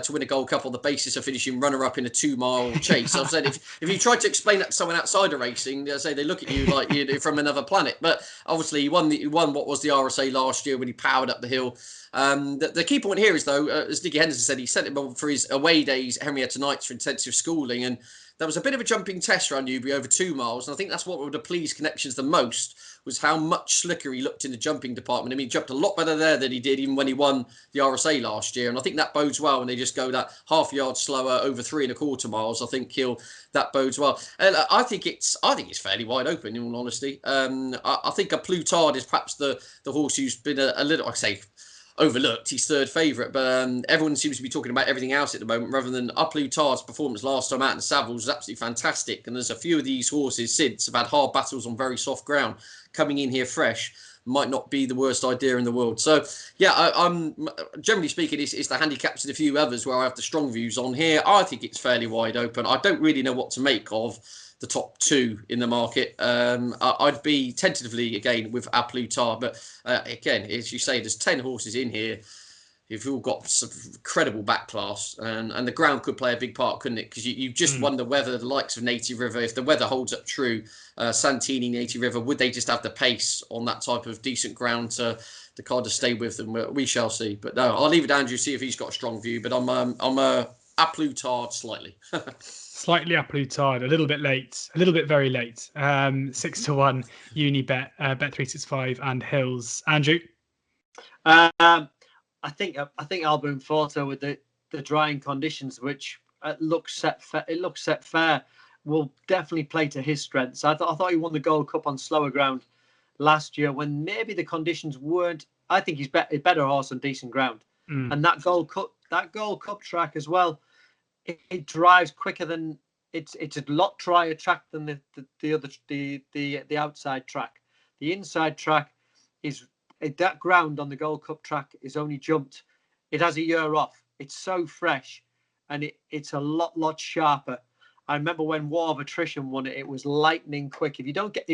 to win a Gold Cup on the basis of finishing runner-up in a 2-mile chase. I've said if you try to explain that to someone outside of racing, they'll say they look at you like you're from another planet. But obviously, he won what was the RSA last year when he powered up the hill. The key point here is, though, as Nicky Henderson said, he sent him on for his away days, Henrietta Knights, for intensive schooling, and there was a bit of a jumping test around Newbury over 2 miles, and I think that's what would have pleased Connections the most, was how much slicker he looked in the jumping department. I mean, he jumped a lot better there than he did even when he won the RSA last year, and I think that bodes well when they just go that half yard slower over 3¼ miles. I think that bodes well, and I think it's fairly wide open, in all honesty. I think a Plutard is perhaps the horse who's been a little, I say, overlooked. He's third favourite, but everyone seems to be talking about everything else at the moment rather than Plutard's performance last time out in Savills was absolutely fantastic. And there's a few of these horses since have had hard battles on very soft ground. Coming in here fresh might not be the worst idea in the world. So, yeah, I'm generally speaking, it's the handicaps and a few others where I have the strong views on here. I think it's fairly wide open. I don't really know what to make of the top 2 in the market. I'd be tentatively again with A Plutard, but again, as you say, there's 10 horses in here who've all got some credible back class, and the ground could play a big part, couldn't it? Because you just wonder whether the likes of Native River, if the weather holds up true, Santini, Native River, would they just have the pace on that type of decent ground to kind of stay with them? We shall see. But no, I'll leave it to Andrew, see if he's got a strong view. But I'm A Plutard slightly. Slightly A Plutard, a little bit late, a little bit very late. 6-1 Unibet, Bet365 and Hills. Andrew? I think Alboom Forte with the drying conditions, which looks set fair, will definitely play to his strengths. I thought he won the Gold Cup on slower ground last year when maybe the conditions weren't. I think he's a better horse on decent ground, and that Gold Cup track as well. It drives quicker than it's a lot drier track than the outside track. The inside track is that ground on the Gold Cup track is only jumped. It has a year off. It's so fresh, and it's a lot sharper. I remember when War of Attrition won it. It was lightning quick. If you don't get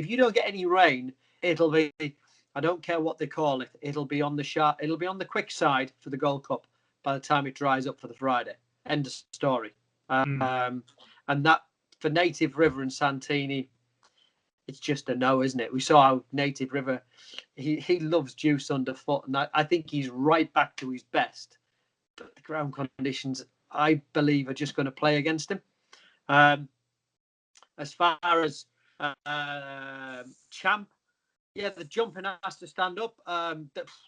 any rain, it'll be. I don't care what they call it. It'll be on the sharp. It'll be on the quick side for the Gold Cup by the time it dries up for the Friday. End of story. And that for Native River and Santini, it's just a no, isn't it? We saw how Native River, he loves juice underfoot, and I think he's right back to his best. But the ground conditions, I believe, are just going to play against him. As far as Champ, yeah, the jumping has to stand up.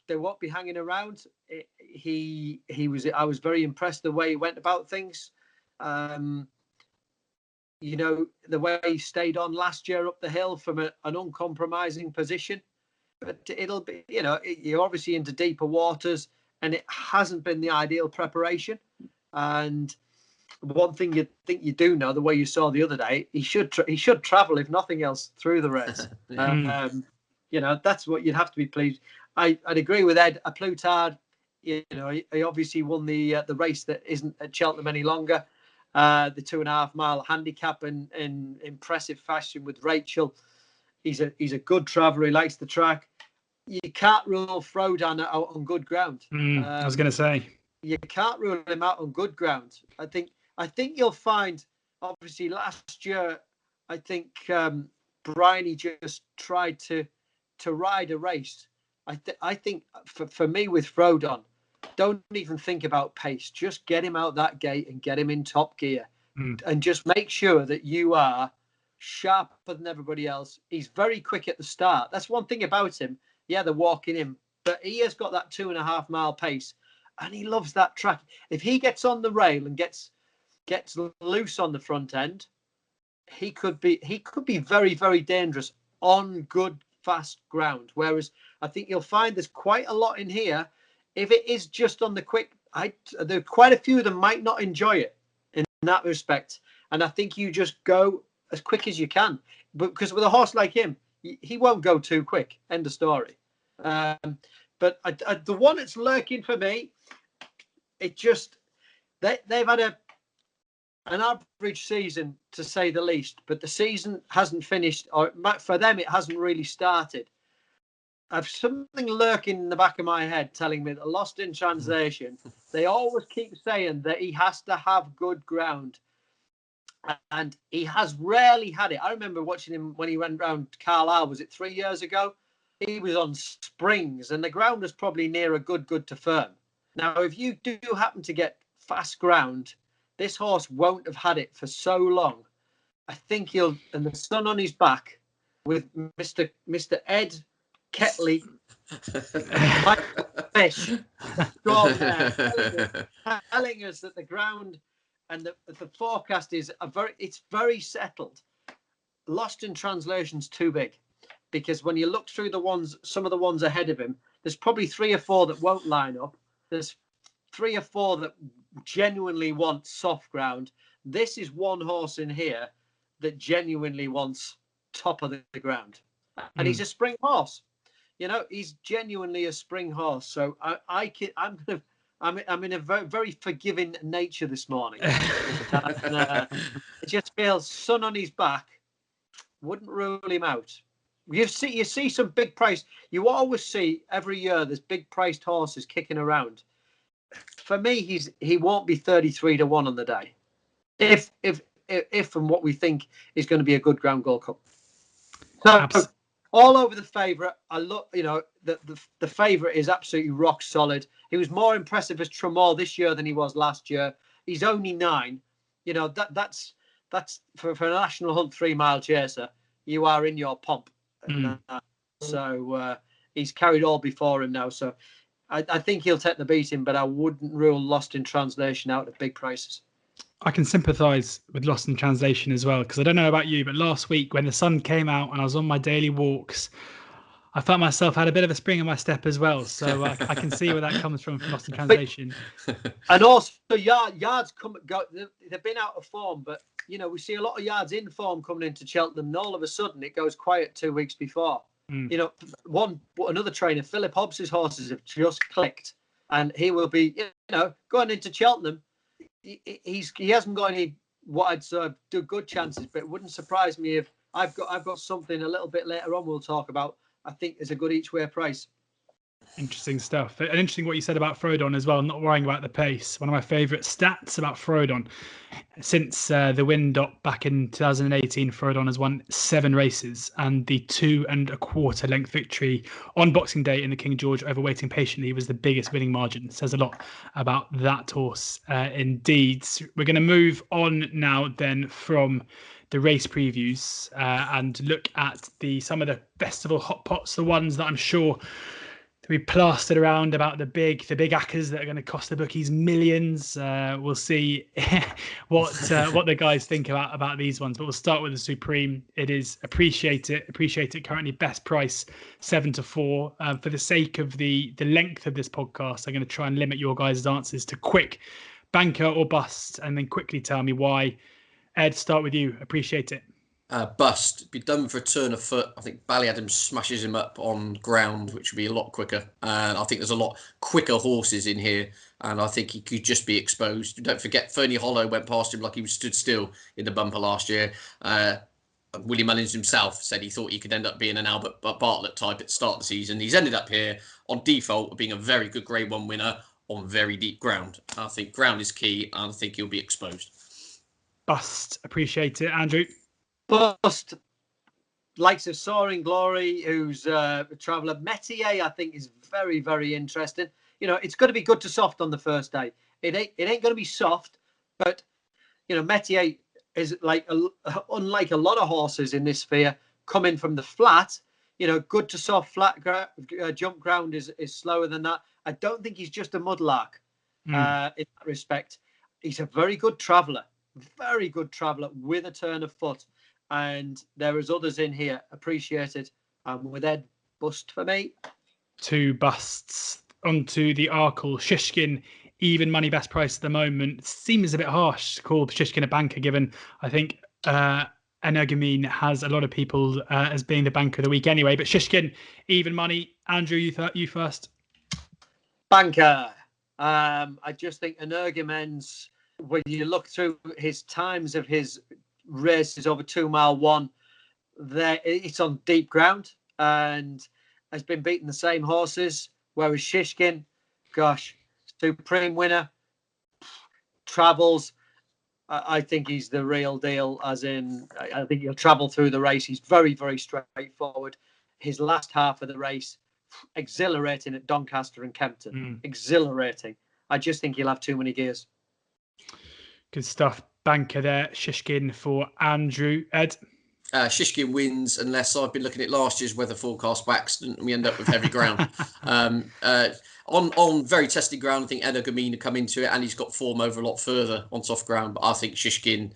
They won't be hanging around. I was very impressed the way he went about things. The way he stayed on last year up the hill from an uncompromising position. But it'll be, you're obviously into deeper waters, and it hasn't been the ideal preparation. And one thing you think you do know, the way you saw the other day, he should travel, if nothing else, through the race. That's what you'd have to be pleased. I'd agree with Ed. A Plutard, he obviously won the race that isn't at Cheltenham any longer. The 2.5 mile handicap in impressive fashion with Rachel. He's a good traveller. He likes the track. You can't rule Frodon out on good ground. I was going to say you can't rule him out on good ground. I think you'll find. Obviously, last year, I think Bryony just tried to ride a race. I think for me with Frodon, don't even think about pace. Just get him out that gate and get him in top gear, and just make sure that you are sharper than everybody else. He's very quick at the start. That's one thing about him. Yeah, they're walking him, but he has got that 2.5 mile pace, and he loves that track. If he gets on the rail and gets loose on the front end, he could be very, very dangerous on good fast ground. Whereas I think you'll find there's quite a lot in here. If it is just on the quick, there are quite a few of them might not enjoy it in that respect. And I think you just go as quick as you can, because with a horse like him, he won't go too quick. End of story. But the one that's lurking for me, it just they've had an average season, to say the least, but the season hasn't finished, or for them it hasn't really started. I've something lurking in the back of my head telling me that, lost in translation, they always keep saying that he has to have good ground, and he has rarely had it. I remember watching him when he went round Carlisle, was it 3 years ago? He was on springs, and the ground was probably near a good to firm. Now, if you do happen to get fast ground, this horse won't have had it for so long I think he'll, and the sun on his back with Mr. Ed Quigley, Monkfish, telling us that the ground and the forecast is it's very settled. Lost in translation's too big, because when you look through some of the ones ahead of him, there's probably 3 or 4 that won't line up. There's 3 or 4 that genuinely want soft ground. This is one horse in here that genuinely wants top of the ground, and he's a spring horse. He's genuinely a spring horse. So I'm in a very, very forgiving nature this morning. And, it just feels sun on his back. Wouldn't rule him out. You see some big price. You always see every year there's big priced horses kicking around. For me, he won't be 33 to 1 on the day. If and what we think is going to be a good ground Gold Cup. So all over the favourite. I look, the favourite is absolutely rock solid. He was more impressive as Tremor this year than he was last year. He's only 9. That's for a national hunt 3 mile chaser. You are in your pomp. So he's carried all before him now. So I think he'll take the beating, but I wouldn't rule Lost in Translation out at big prices. I can sympathise with Lost in Translation as well, because I don't know about you, but last week when the sun came out and I was on my daily walks, I felt myself had a bit of a spring in my step as well. So I can see where that comes from Lost in Translation. And also yards go. They've been out of form, but we see a lot of yards in form coming into Cheltenham, and all of a sudden it goes quiet 2 weeks before. Another trainer, Philip Hobbs's horses have just clicked, and he will be going into Cheltenham. He hasn't got any what I'd say do good chances, but it wouldn't surprise me if I've got something a little bit later on we'll talk about. I think is a good each way price. Interesting stuff. And interesting what you said about Frodon as well, not worrying about the pace. One of my favourite stats about Frodon. Since the Windop back in 2018, Frodon has won 7 races, and the 2 1/4 length victory on Boxing Day in the King George over Waiting Patiently was the biggest winning margin. It says a lot about that horse indeed. We're going to move on now then from the race previews and look at some of the festival hot pots, the ones that I'm sure we plastered around about the big accas that are going to cost the bookies millions. We'll see what the guys think about these ones, but we'll start with the Supreme. It is Appreciate It currently best price 7 to 4. For the sake of the length of this podcast, I'm going to try and limit your guys' answers to quick banker or bust, and then quickly tell me why. Ed, start with you. Appreciate It. Bust. Be done for a turn of foot. I think Ballyadam smashes him up on ground, which would be a lot quicker. And I think there's a lot quicker horses in here, and I think he could just be exposed. Don't forget, Fernie Hollow went past him like he was stood still in the bumper last year. Willie Mullins himself said he thought he could end up being an Albert Bartlett type at the start of the season. He's ended up here on default of being a very good Grade 1 winner on very deep ground. I think ground is key, and I think he'll be exposed. Bust. Appreciate It. Andrew? Bust. Likes of Soaring Glory, who's a traveller. Métier, I think, is very, very interesting. It's going to be good to soft on the first day. It ain't going to be soft, but Métier is unlike a lot of horses in this sphere coming from the flat. Good to soft flat jump ground is slower than that. I don't think he's just a mudlark in that respect. He's a very good traveller with a turn of foot. And there is others in here. Appreciate It. With Ed, bust for me. 2 busts. Onto the Arkle. Shishkin, even money best price at the moment. Seems a bit harsh to call Shishkin a banker, given I think Energumene has a lot of people as being the banker of the week anyway. But Shishkin, even money. Andrew, you first. Banker. I just think Energumene's, when you look through his times of his races over 2 mile 1, there it's on deep ground and has been beating the same horses, whereas Shishkin, gosh, Supreme winner, travels. I think he's the real deal, as in I think he'll travel through the race. He's very, very straightforward. His last half of the race, exhilarating at Doncaster and Kempton. Exhilarating. I just think he'll have too many gears. Good stuff. banker there, Shishkin for Andrew. Ed? Shishkin wins unless I've been looking at last year's weather forecast by accident and we end up with heavy ground. On very tested ground, I think Energumene come into it and he's got form over a lot further on soft ground. But I think Shishkin,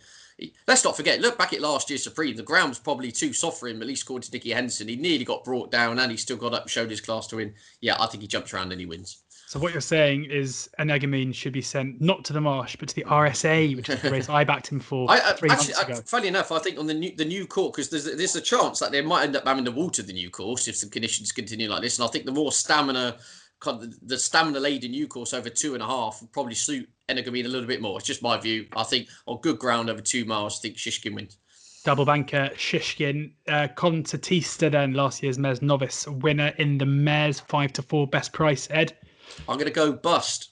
let's not forget, look back at last year's Supreme. The ground was probably too soft for him, at least according to Nicky Henderson. He nearly got brought down and he still got up and showed his class to win. Yeah, I think he jumps around and he wins. So what you're saying is Energumene should be sent not to the Marsh, but to the RSA, which is the race I backed him for 3 months ago. Funny enough, I think on the new course, because there's a chance that they might end up having to water the new course if the conditions continue like this. And I think the more stamina laden new course over 2.5 would probably suit Energumene a little bit more. It's just my view. I think on good ground over 2 miles, I think Shishkin wins. Double banker Shishkin. Concertista then, last year's Mares Novice winner in the Mares 5-4 best price. Ed? I'm going to go bust.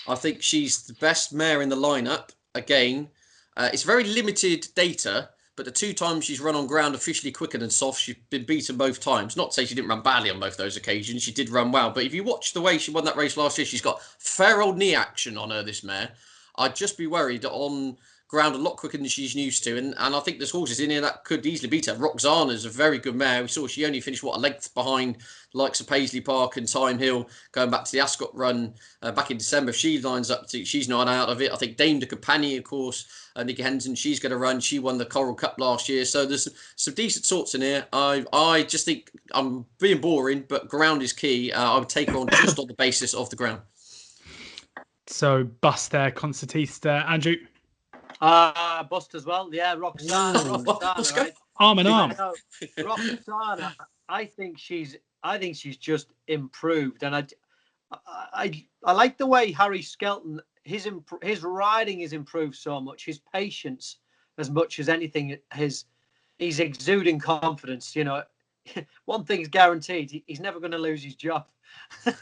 I think she's the best mare in the lineup. Again, it's very limited data, but the 2 times she's run on ground officially quicker than soft, she's been beaten both times. Not to say she didn't run badly on both those occasions. She did run well. But if you watch the way she won that race last year, she's got fair old knee action on her, this mare. I'd just be worried that on ground a lot quicker than she's used to. And I think there's horses in here that could easily beat her. Roxana's a very good mare. We saw she only finished, a length behind the likes of Paisley Park and Time Hill, going back to the Ascot run back in December. If she lines up, she's not out of it. I think Dame de Compagnie, of course, Nicky Henderson, she's going to run. She won the Coral Cup last year. So there's some decent sorts in here. I just think I'm being boring, but ground is key. I would take her on just on the basis of the ground. So bust there, Concertista. Andrew? Bust as well. Yeah, Roxana, right? Arm in arm. Roxana, I think she's just improved, and I like the way Harry Skelton, his riding has improved so much. His patience, as much as anything, he's exuding confidence. You know, one thing's guaranteed: he's never going to lose his job. From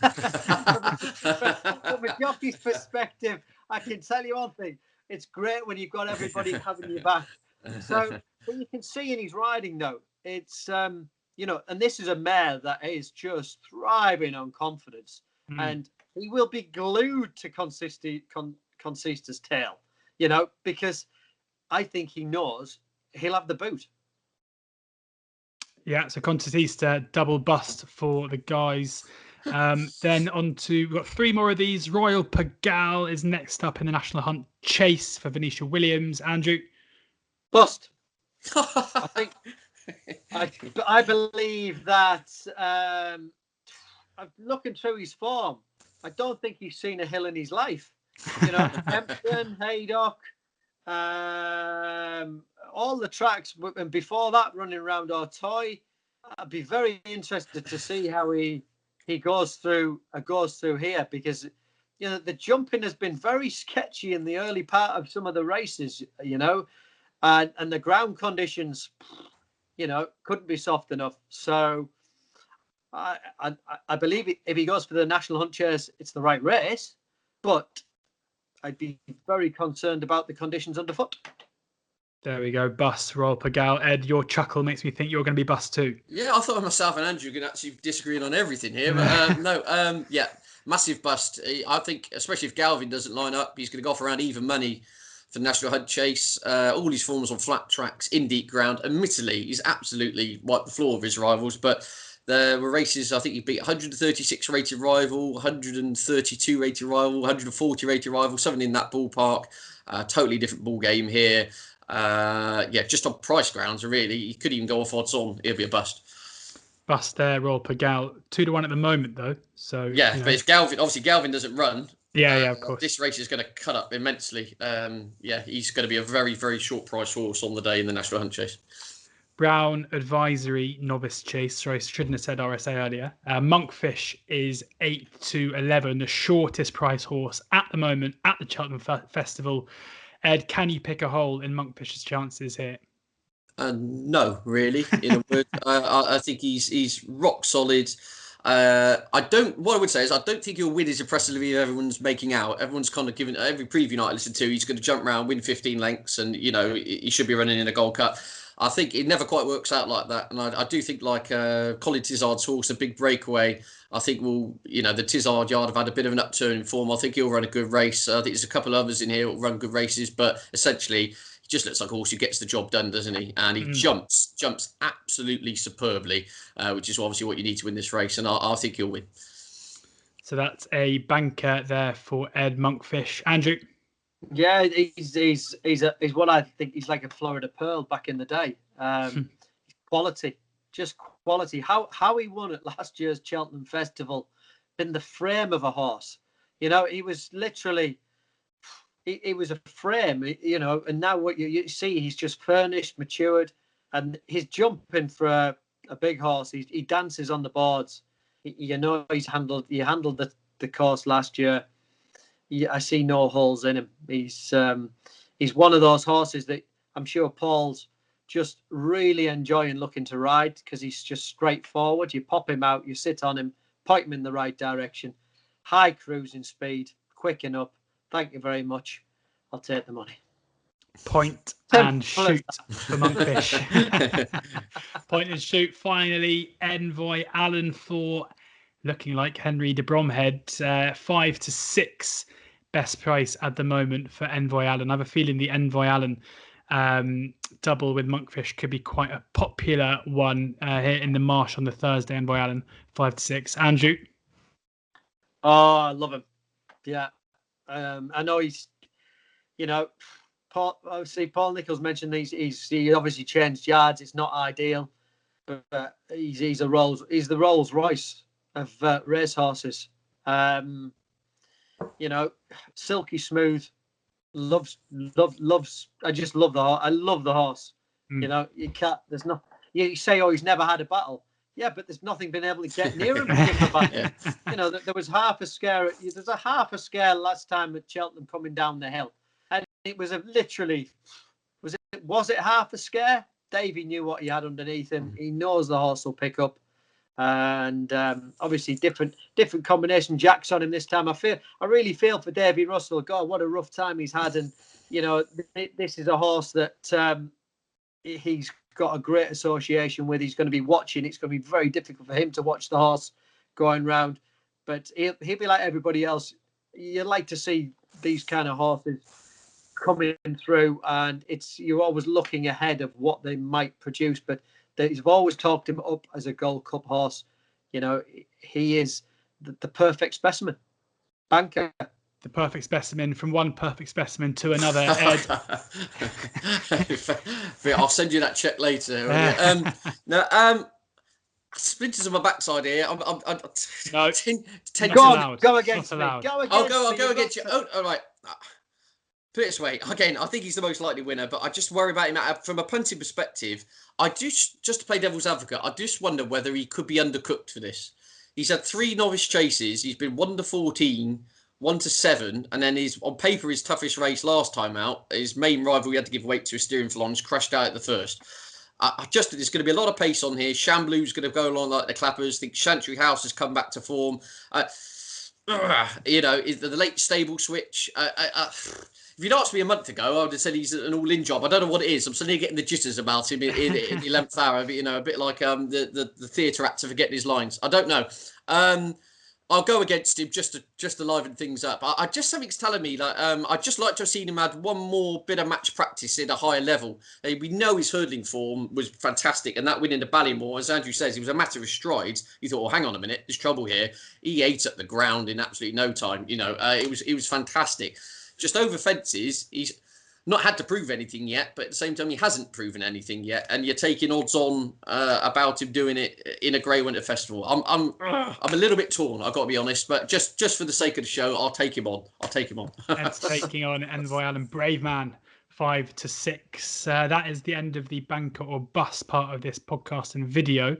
a jockey's perspective, I can tell you one thing. It's great when you've got everybody having your back. So, but you can see in his riding, though, it's, and this is a mare that is just thriving on confidence. And he will be glued to Consista's tail, because I think he knows he'll have the boot. Yeah, so Concertista, double bust for the guys. Then on to, we've got 3 more of these. Royal Pagal is next up in the National Hunt Chase for Venetia Williams. Andrew? Bust. I think I believe that I'm looking through his form. I don't think he's seen a hill in his life. Hampton, Haydock, all the tracks, and before that running around Artois. I'd be very interested to see how he goes through here, because the jumping has been very sketchy in the early part of some of the races, and the ground conditions, couldn't be soft enough. So I believe if he goes for the National Hunt Chase, it's the right race, but I'd be very concerned about the conditions underfoot. There we go, bust, Royal Pagal. Ed, your chuckle makes me think you're going to be bust too. Yeah, I thought myself and Andrew were actually disagreeing on everything here, but yeah, massive bust. I think, especially if Galvin doesn't line up, he's going to go off around even money for the National Hunt Chase. All his forms on flat tracks, in deep ground. Admittedly, he's absolutely wiped the floor of his rivals, but there were races, I think he beat 136 rated rival, 132 rated rival, 140 rated rival, something in that ballpark. Totally different ball game here. Just on price grounds, really, he could even go off odds on. It'll be a bust. Bust there, Royal Pagal. 2-1 at the moment, though. So yeah, but if Galvin doesn't run, yeah, of course, this race is going to cut up immensely. He's going to be a very, very short price horse on the day in the National Hunt Chase. Brown Advisory Novice Chase. Sorry, I shouldn't have said RSA earlier. Monkfish is 8-11, the shortest price horse at the moment at the Cheltenham Festival. Ed, can you pick a hole in Monkfish's chances here? No, really. In a word, I think he's rock solid. What I would say is I don't think he'll win as impressively as everyone's making out. Everyone's kind of given every preview night I listen to, he's going to jump around, win 15 lengths, and he should be running in a Gold Cup. I think it never quite works out like that, and I do think like Colin Tizard's horse, a big breakaway. I think the Tizard Yard have had a bit of an upturn in form. I think he'll run a good race. I think there's a couple of others in here who'll run good races, but essentially he just looks like a horse who gets the job done, doesn't he? And he jumps absolutely superbly, which is obviously what you need to win this race, and I think he'll win. So that's a banker there for Ed Monkfish. Andrew? Yeah, he's what I think he's like a Florida Pearl back in the day. Quality, just quality. How he won at last year's Cheltenham Festival in the frame of a horse. He was literally, he was a frame. And now what you see, he's just furnished, matured, and he's jumping for a big horse. He dances on the boards. He handled the course last year. I see no holes in him. He's one of those horses that I'm sure Paul's just really enjoying looking to ride, because he's just straightforward. You pop him out, you sit on him, point him in the right direction, high cruising speed, quicken up. Thank you very much. I'll take the money. Point and shoot for Monkfish. Point and shoot. Finally, Envoy Allen for looking like Henry de Bromhead, 5-6 best price at the moment for Envoy Allen. I have a feeling the Envoy Allen double with Monkfish could be quite a popular one here in the Marsh on the Thursday. Envoy Allen, 5-6. Andrew? Oh, I love him. Yeah. I know he's, Paul Nicholls mentioned he obviously changed yards. It's not ideal, but he's the Rolls Royce of racehorses. Silky smooth, loves. I just love the horse. I love the horse. You can't. There's no. You say, oh, he's never had a battle. Yeah, but there's nothing been able to get near him and give him a battle. Yeah. There was half a scare. There's a half a scare last time at Cheltenham coming down the hill, and it was was it half a scare? Davey knew what he had underneath him. He knows the horse will pick up. And obviously different combination jacks on him this time. I really feel for Davy Russell. God, what a rough time he's had. And this is a horse that he's got a great association with. He's going to be watching. It's going to be very difficult for him to watch the horse going round, but he'll be like everybody else. You like to see these kind of horses coming through, and you're always looking ahead of what they might produce, but they've always talked him up as a Gold Cup horse. He is the perfect specimen. Banker. The perfect specimen, from one perfect specimen to another, Ed. I'll send you that check later. Splinters on my backside here. No. Go against me. I'll go against you. Oh, all right. Put it this way. Again, I think he's the most likely winner, but I just worry about him from a punting perspective. I do, just to play devil's advocate, I just wonder whether he could be undercooked for this. He's had 3 novice chases. He's been 1-14, 1-7, and then on paper his toughest race last time out. His main rival he had to give weight to his steering flange, crashed out at the first. I just think there's going to be a lot of pace on here. Shamblu's going to go along like the clappers. I think Chantry House has come back to form. The late stable switch. If you'd asked me a month ago, I would have said he's an all-in job. I don't know what it is. I'm suddenly getting the jitters about him in the 11th hour. But, a bit like the theatre actor forgetting his lines. I don't know. I'll go against him just to liven things up. I just something's telling me that I'd just like to have seen him add one more bit of match practice at a higher level. We know his hurdling form was fantastic, and that win into Ballymore, as Andrew says, it was a matter of strides. You thought, well, hang on a minute, there's trouble here. He ate up the ground in absolutely no time. It was fantastic. Just over fences, he's not had to prove anything yet, but at the same time, he hasn't proven anything yet. And you're taking odds on about him doing it in a Grey Winter Festival. I'm a little bit torn, I've got to be honest, but just for the sake of the show, I'll take him on. Ed's taking on Envoy Allen, brave man, 5-6. That is the end of the banker or bus part of this podcast and video.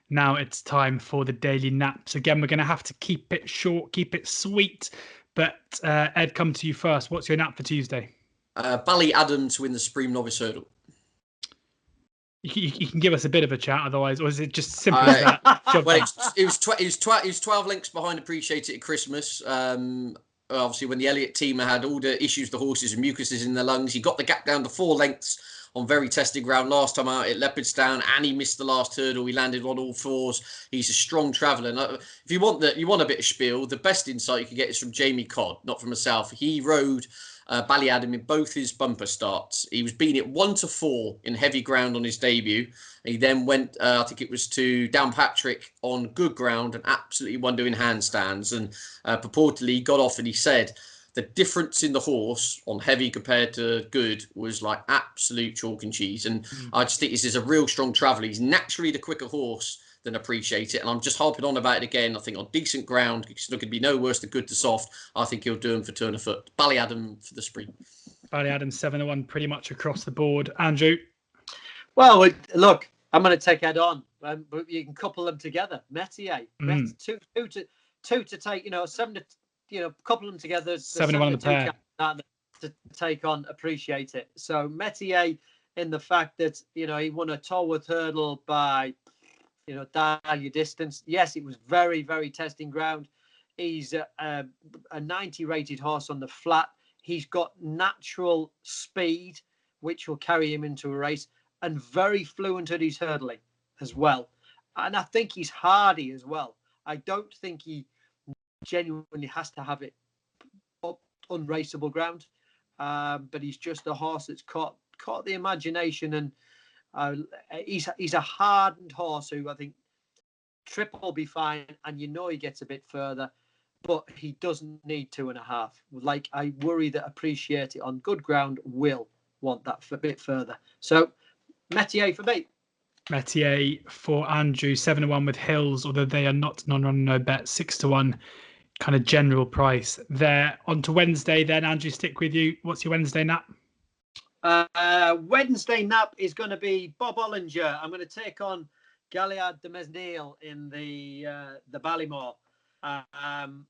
Now it's time for the daily naps. Again, we're going to have to keep it short, keep it sweet. But Ed, come to you first. What's your nap for Tuesday? Bally Adam to win the Supreme Novice Hurdle. You can give us a bit of a chat, otherwise, or is it just simple as that? Well, it was 12 lengths behind Appreciate It at Christmas. Obviously, when the Elliott team had all the issues, the horses and mucuses in their lungs, he got the gap down to 4 lengths on very tested ground last time out at Leopardstown, and he missed the last hurdle. He landed on all 4s. He's a strong traveller. If you want a bit of spiel, the best insight you can get is from Jamie Codd, not from myself. He rode Ballyadam in both his bumper starts. He was beating it 1-4 in heavy ground on his debut. He then went, I think it was to Downpatrick on good ground and absolutely won doing handstands. And purportedly he got off and he said the difference in the horse on heavy compared to good was like absolute chalk and cheese. And I just think this is a real strong traveller. He's naturally the quicker horse than Appreciate It. And I'm just harping on about it again. I think on decent ground, it's not going to be no worse than good to soft. I think he'll do him for turn of foot. Ballyadam for the sprint. Ballyadam 7-1 pretty much across the board. Andrew? Well, look, I'm going to take Ed on, but you can couple them together. Metier, two to take, 7 to, couple them together. 7-1 on the pair. To take on Appreciate It. So Metier, in the fact that, he won a Tolworth hurdle by, dial your distance. Yes, it was very, very testing ground. He's a 90 rated horse on the flat. He's got natural speed, which will carry him into a race, and very fluent at his hurdling as well. And I think he's hardy as well. I don't think he genuinely has to have it up unraceable ground, but he's just a horse that's caught the imagination, and he's a hardened horse who I think triple will be fine, and he gets a bit further, but he doesn't need 2.5. Like, I worry that Appreciate It on good ground will want that a bit further. So Metier for me. Metier for Andrew, 7-1 with Hills, although they are not non-run no bet, 6-1 kind of general price there. On to Wednesday then. Andrew, stick with you. What's your Wednesday nap? Wednesday nap is going to be Bob Ollinger. I'm going to take on Galliard de Mesnil in the Ballymore. I've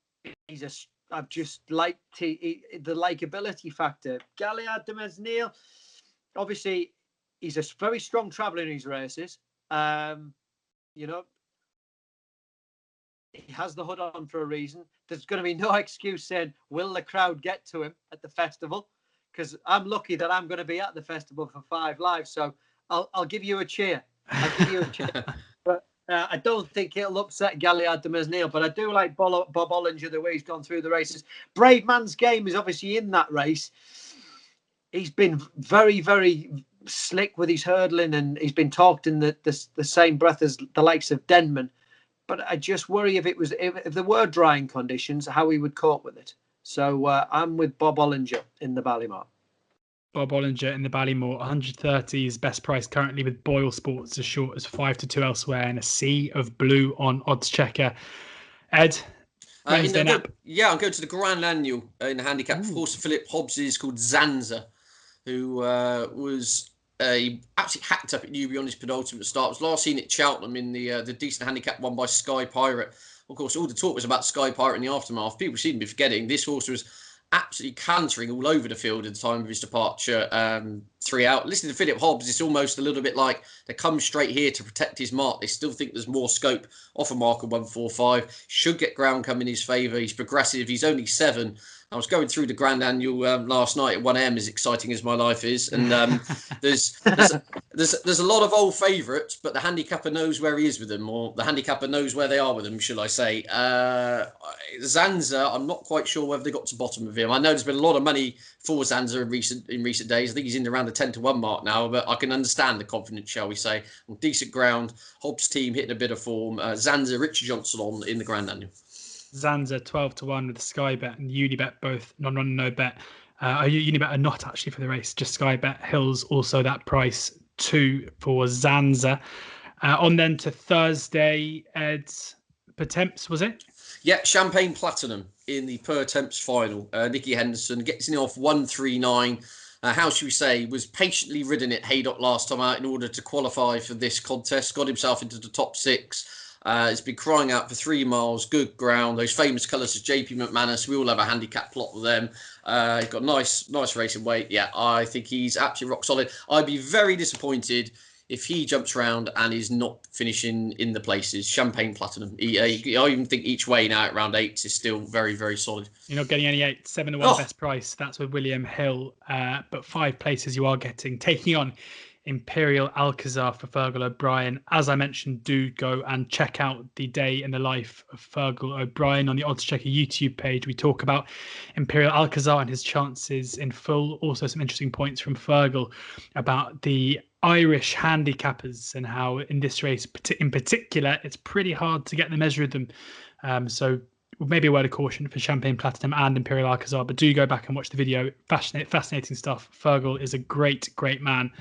just liked the likability factor. Galliard de Mesnil, obviously, he's a very strong traveller in his races. He has the hood on for a reason. There's going to be no excuse saying, will the crowd get to him at the festival? Because I'm lucky that I'm going to be at the festival for 5 Live. So I'll give you a cheer. But I don't think it'll upset Galliard de Mesnil. But I do like Bob Ollinger, the way he's gone through the races. Brave Man's Game is obviously in that race. He's been very, very slick with his hurdling, and he's been talked in the same breath as the likes of Denman. But I just worry if there were drying conditions, how he would cope with it. So I'm with Bob Ollinger in the Ballymore. Bob Ollinger in the Ballymore, 130 is best price currently, with Boyle Sports as short as 5-2 elsewhere, and a sea of blue on oddschecker. Ed, Wednesday nap? I'm going to the Grand Annual in the handicap. Horse Philip Hobbs is called Zanza, who was absolutely hacked up at Newbury on his penultimate start. Was last seen at Cheltenham in the decent handicap won by Sky Pirate. Of course, all the talk was about Sky Pirate in the aftermath. People seem to be forgetting this horse was absolutely cantering all over the field at the time of his departure, 3 out. Listening to Philip Hobbs, it's almost a little bit like they come straight here to protect his mark. They still think there's more scope off a mark of 145. Should get ground come in his favour. He's progressive. He's only 7. I was going through the Grand Annual last night at 1 a.m, as exciting as my life is. And there's a lot of old favourites, but the handicapper knows where he is with them, or the handicapper knows where they are with them, shall I say. Zanza, I'm not quite sure whether they got to the bottom of him. I know there's been a lot of money for Zanza in recent days. I think he's in around the 10-1 mark now, but I can understand the confidence, shall we say. On decent ground, Hobbs' team hitting a bit of form. Zanza, Richard Johnson on in the Grand Annual. Zanza 12-1 with Sky Bet and Unibet, both non-run no bet. Unibet are not actually for the race, just Sky Bet. Hills also that price 2 for Zanza. On then to Thursday, Ed's Pertemps, was it? Yeah, Champagne Platinum in the Pertemps final. Nicky Henderson gets it off 139. How should we say, was patiently ridden at Haydock last time out in order to qualify for this contest. Got himself into the top 6. It's been crying out for 3 miles, good ground. Those famous colours of JP McManus. We all have a handicap plot with them. He's got nice racing weight. Yeah, I think he's absolutely rock solid. I'd be very disappointed if he jumps around and is not finishing in the places, Champagne Platinum. I even think each way now at round 8 is still very, very solid. You're not getting any 8, 7-1 best price. That's with William Hill. But 5 places you are getting. Taking on Imperial Alcazar for Fergal O'Brien. As I mentioned, do go and check out the day in the life of Fergal O'Brien on the oddschecker YouTube page. We talk about Imperial Alcazar and his chances in full. Also some interesting points from Fergal about the Irish handicappers and how in this race in particular, it's pretty hard to get the measure of them. So maybe a word of caution for Champagne Platinum and Imperial Alcazar, but do go back and watch the video. Fascinating stuff. Fergal is a great man.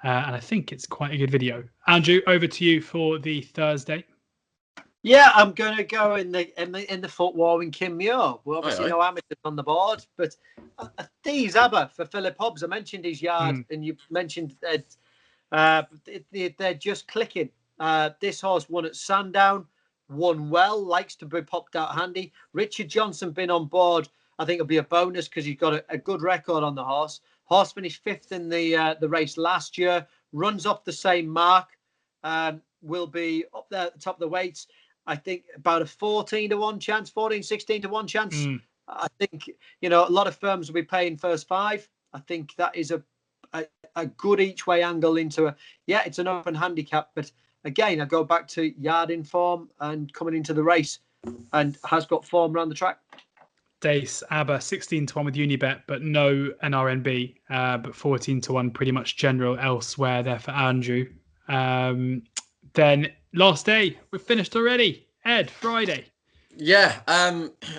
And I think it's quite a good video. Andrew, over to you for the Thursday. Yeah, I'm going to go in the foot war in Kim Muir. Well, obviously no amateurs on the board, but these ABBA for Philip Hobbs. I mentioned his yard, and you mentioned they're just clicking. This horse won at Sandown, won well, likes to be popped out handy. Richard Johnson been on board. I think it'll be a bonus because he's got a good record on the horse. Horse finished 5th in the race last year, runs off the same mark, will be up there at the top of the weights. I think about a 14-1 chance, 16-1 chance. I think, a lot of firms will be paying first 5. I think that is a good each way angle into it's an open handicap. But again, I go back to yard in form and coming into the race and has got form around the track. Dace, ABBA, 16-1 with Unibet, but no NRNB, but 14-1 pretty much general elsewhere there for Andrew. Then last day, we're finished already. Ed, Friday. Yeah,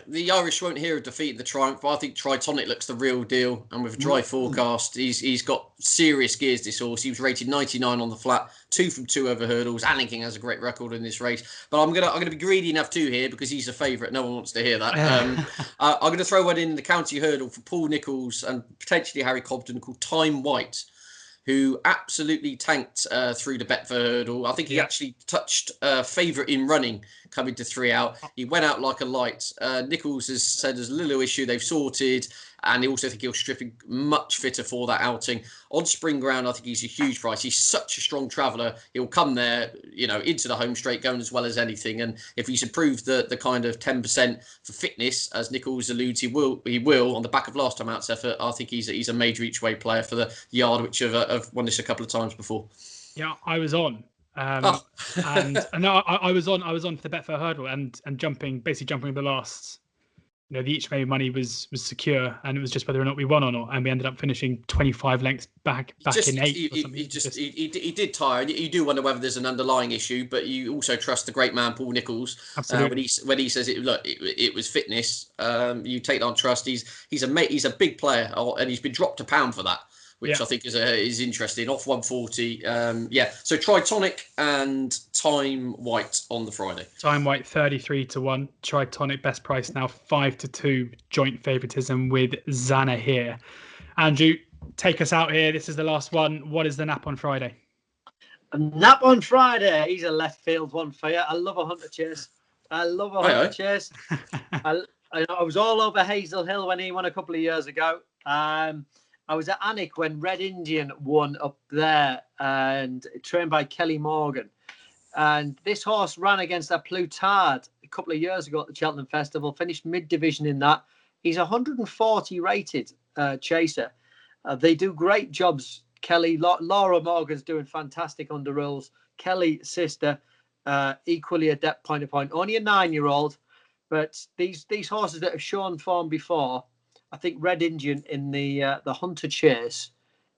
the Irish won't hear of defeat in the Triumph, but I think Tritonic looks the real deal. And with a dry forecast, he's got serious gears, this horse. He was rated 99 on the flat, 2 from 2 over hurdles. Annington has a great record in this race. But I'm gonna be greedy enough too here because he's a favourite. No one wants to hear that. I'm going to throw one in the county hurdle for Paul Nicholls and potentially Harry Cobden called Time White, who absolutely tanked through the Betfair hurdle. I think he actually touched favourite in running coming to 3 out. He went out like a light. Nicholls has said there's a little issue they've sorted, and they also think he'll stripping much fitter for that outing. On spring ground, I think he's a huge price. He's such a strong traveller. He'll come there, into the home straight going as well as anything. And if he's improved the kind of 10% for fitness, as Nicholls alludes, he will on the back of last time out's effort. I think he's a major each way player for the yard, which have won this a couple of times before. Yeah, I was on. And no, I was on for the Betfair hurdle and jumping the last. The each way money was secure, and it was just whether or not we won or not, and we ended up finishing 25 lengths back in 8th or something. He did tire. You do wonder whether there's an underlying issue, but you also trust the great man Paul Nicholls. Absolutely. When he says it was fitness. You take that on trust. He's a big player, and he's been dropped £1 for that, which I think is interesting. Off 140. So Tritonic and Time White on the Friday. Time White 33-1. Tritonic best price now 5-2. Joint favouritism with Zana here. Andrew, take us out here. This is the last one. What is the nap on Friday? A nap on Friday. He's a left field one for you. I love a hunter chase. I was all over Hazel Hill when he won a couple of years ago. I was at Alnwick when Red Indian won up there and trained by Kelly Morgan. And this horse ran against a Plutard a couple of years ago at the Cheltenham Festival, finished mid-division in that. He's 140 rated chaser. They do great jobs. Kelly, Laura Morgan's doing fantastic under rules. Kelly's sister, equally adept point to point. Only a 9-year-old, but these horses that have shown form before, I think Red Indian in the Hunter Chase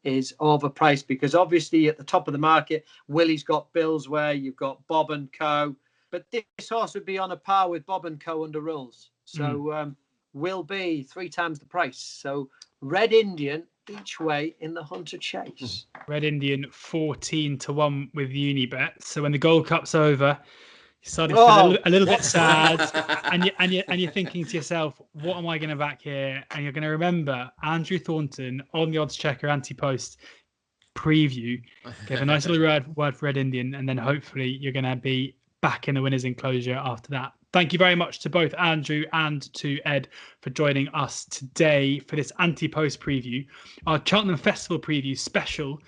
is overpriced because obviously at the top of the market, Willie's got bills where you've got Bob and Co. But this horse would be on a par with Bob and Co. under rules. So will be 3 times the price. So Red Indian each way in the Hunter Chase. Red Indian 14-1 with Unibet. So when the Gold Cup's over, you started to feel a little bit sad, and you're thinking to yourself, what am I going to back here? And you're going to remember Andrew Thornton on the oddschecker Ante-Post preview gave a nice little word for Red Indian, and then hopefully you're going to be back in the winner's enclosure after that. Thank you very much to both Andrew and to Ed for joining us today for this Ante-Post preview, our Cheltenham Festival preview special.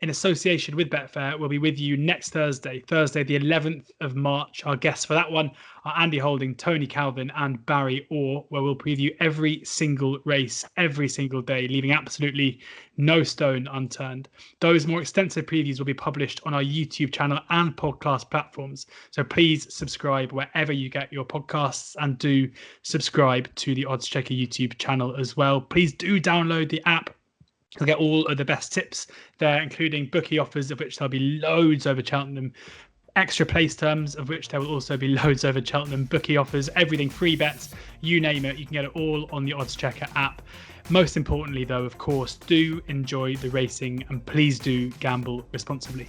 in association with Betfair, will be with you next Thursday, the 11th of March. Our guests for that one are Andy Holding, Tony Calvin and Barry Orr, where we'll preview every single race, every single day, leaving absolutely no stone unturned. Those more extensive previews will be published on our YouTube channel and podcast platforms. So please subscribe wherever you get your podcasts, and do subscribe to the Oddschecker YouTube channel as well. Please do download the app. You'll get all of the best tips there, including bookie offers, of which there'll be loads over Cheltenham, extra place terms, of which there will also be loads over Cheltenham, bookie offers, everything, free bets, you name it. You can get it all on the Oddschecker app. Most importantly, though, of course, do enjoy the racing, and please do gamble responsibly.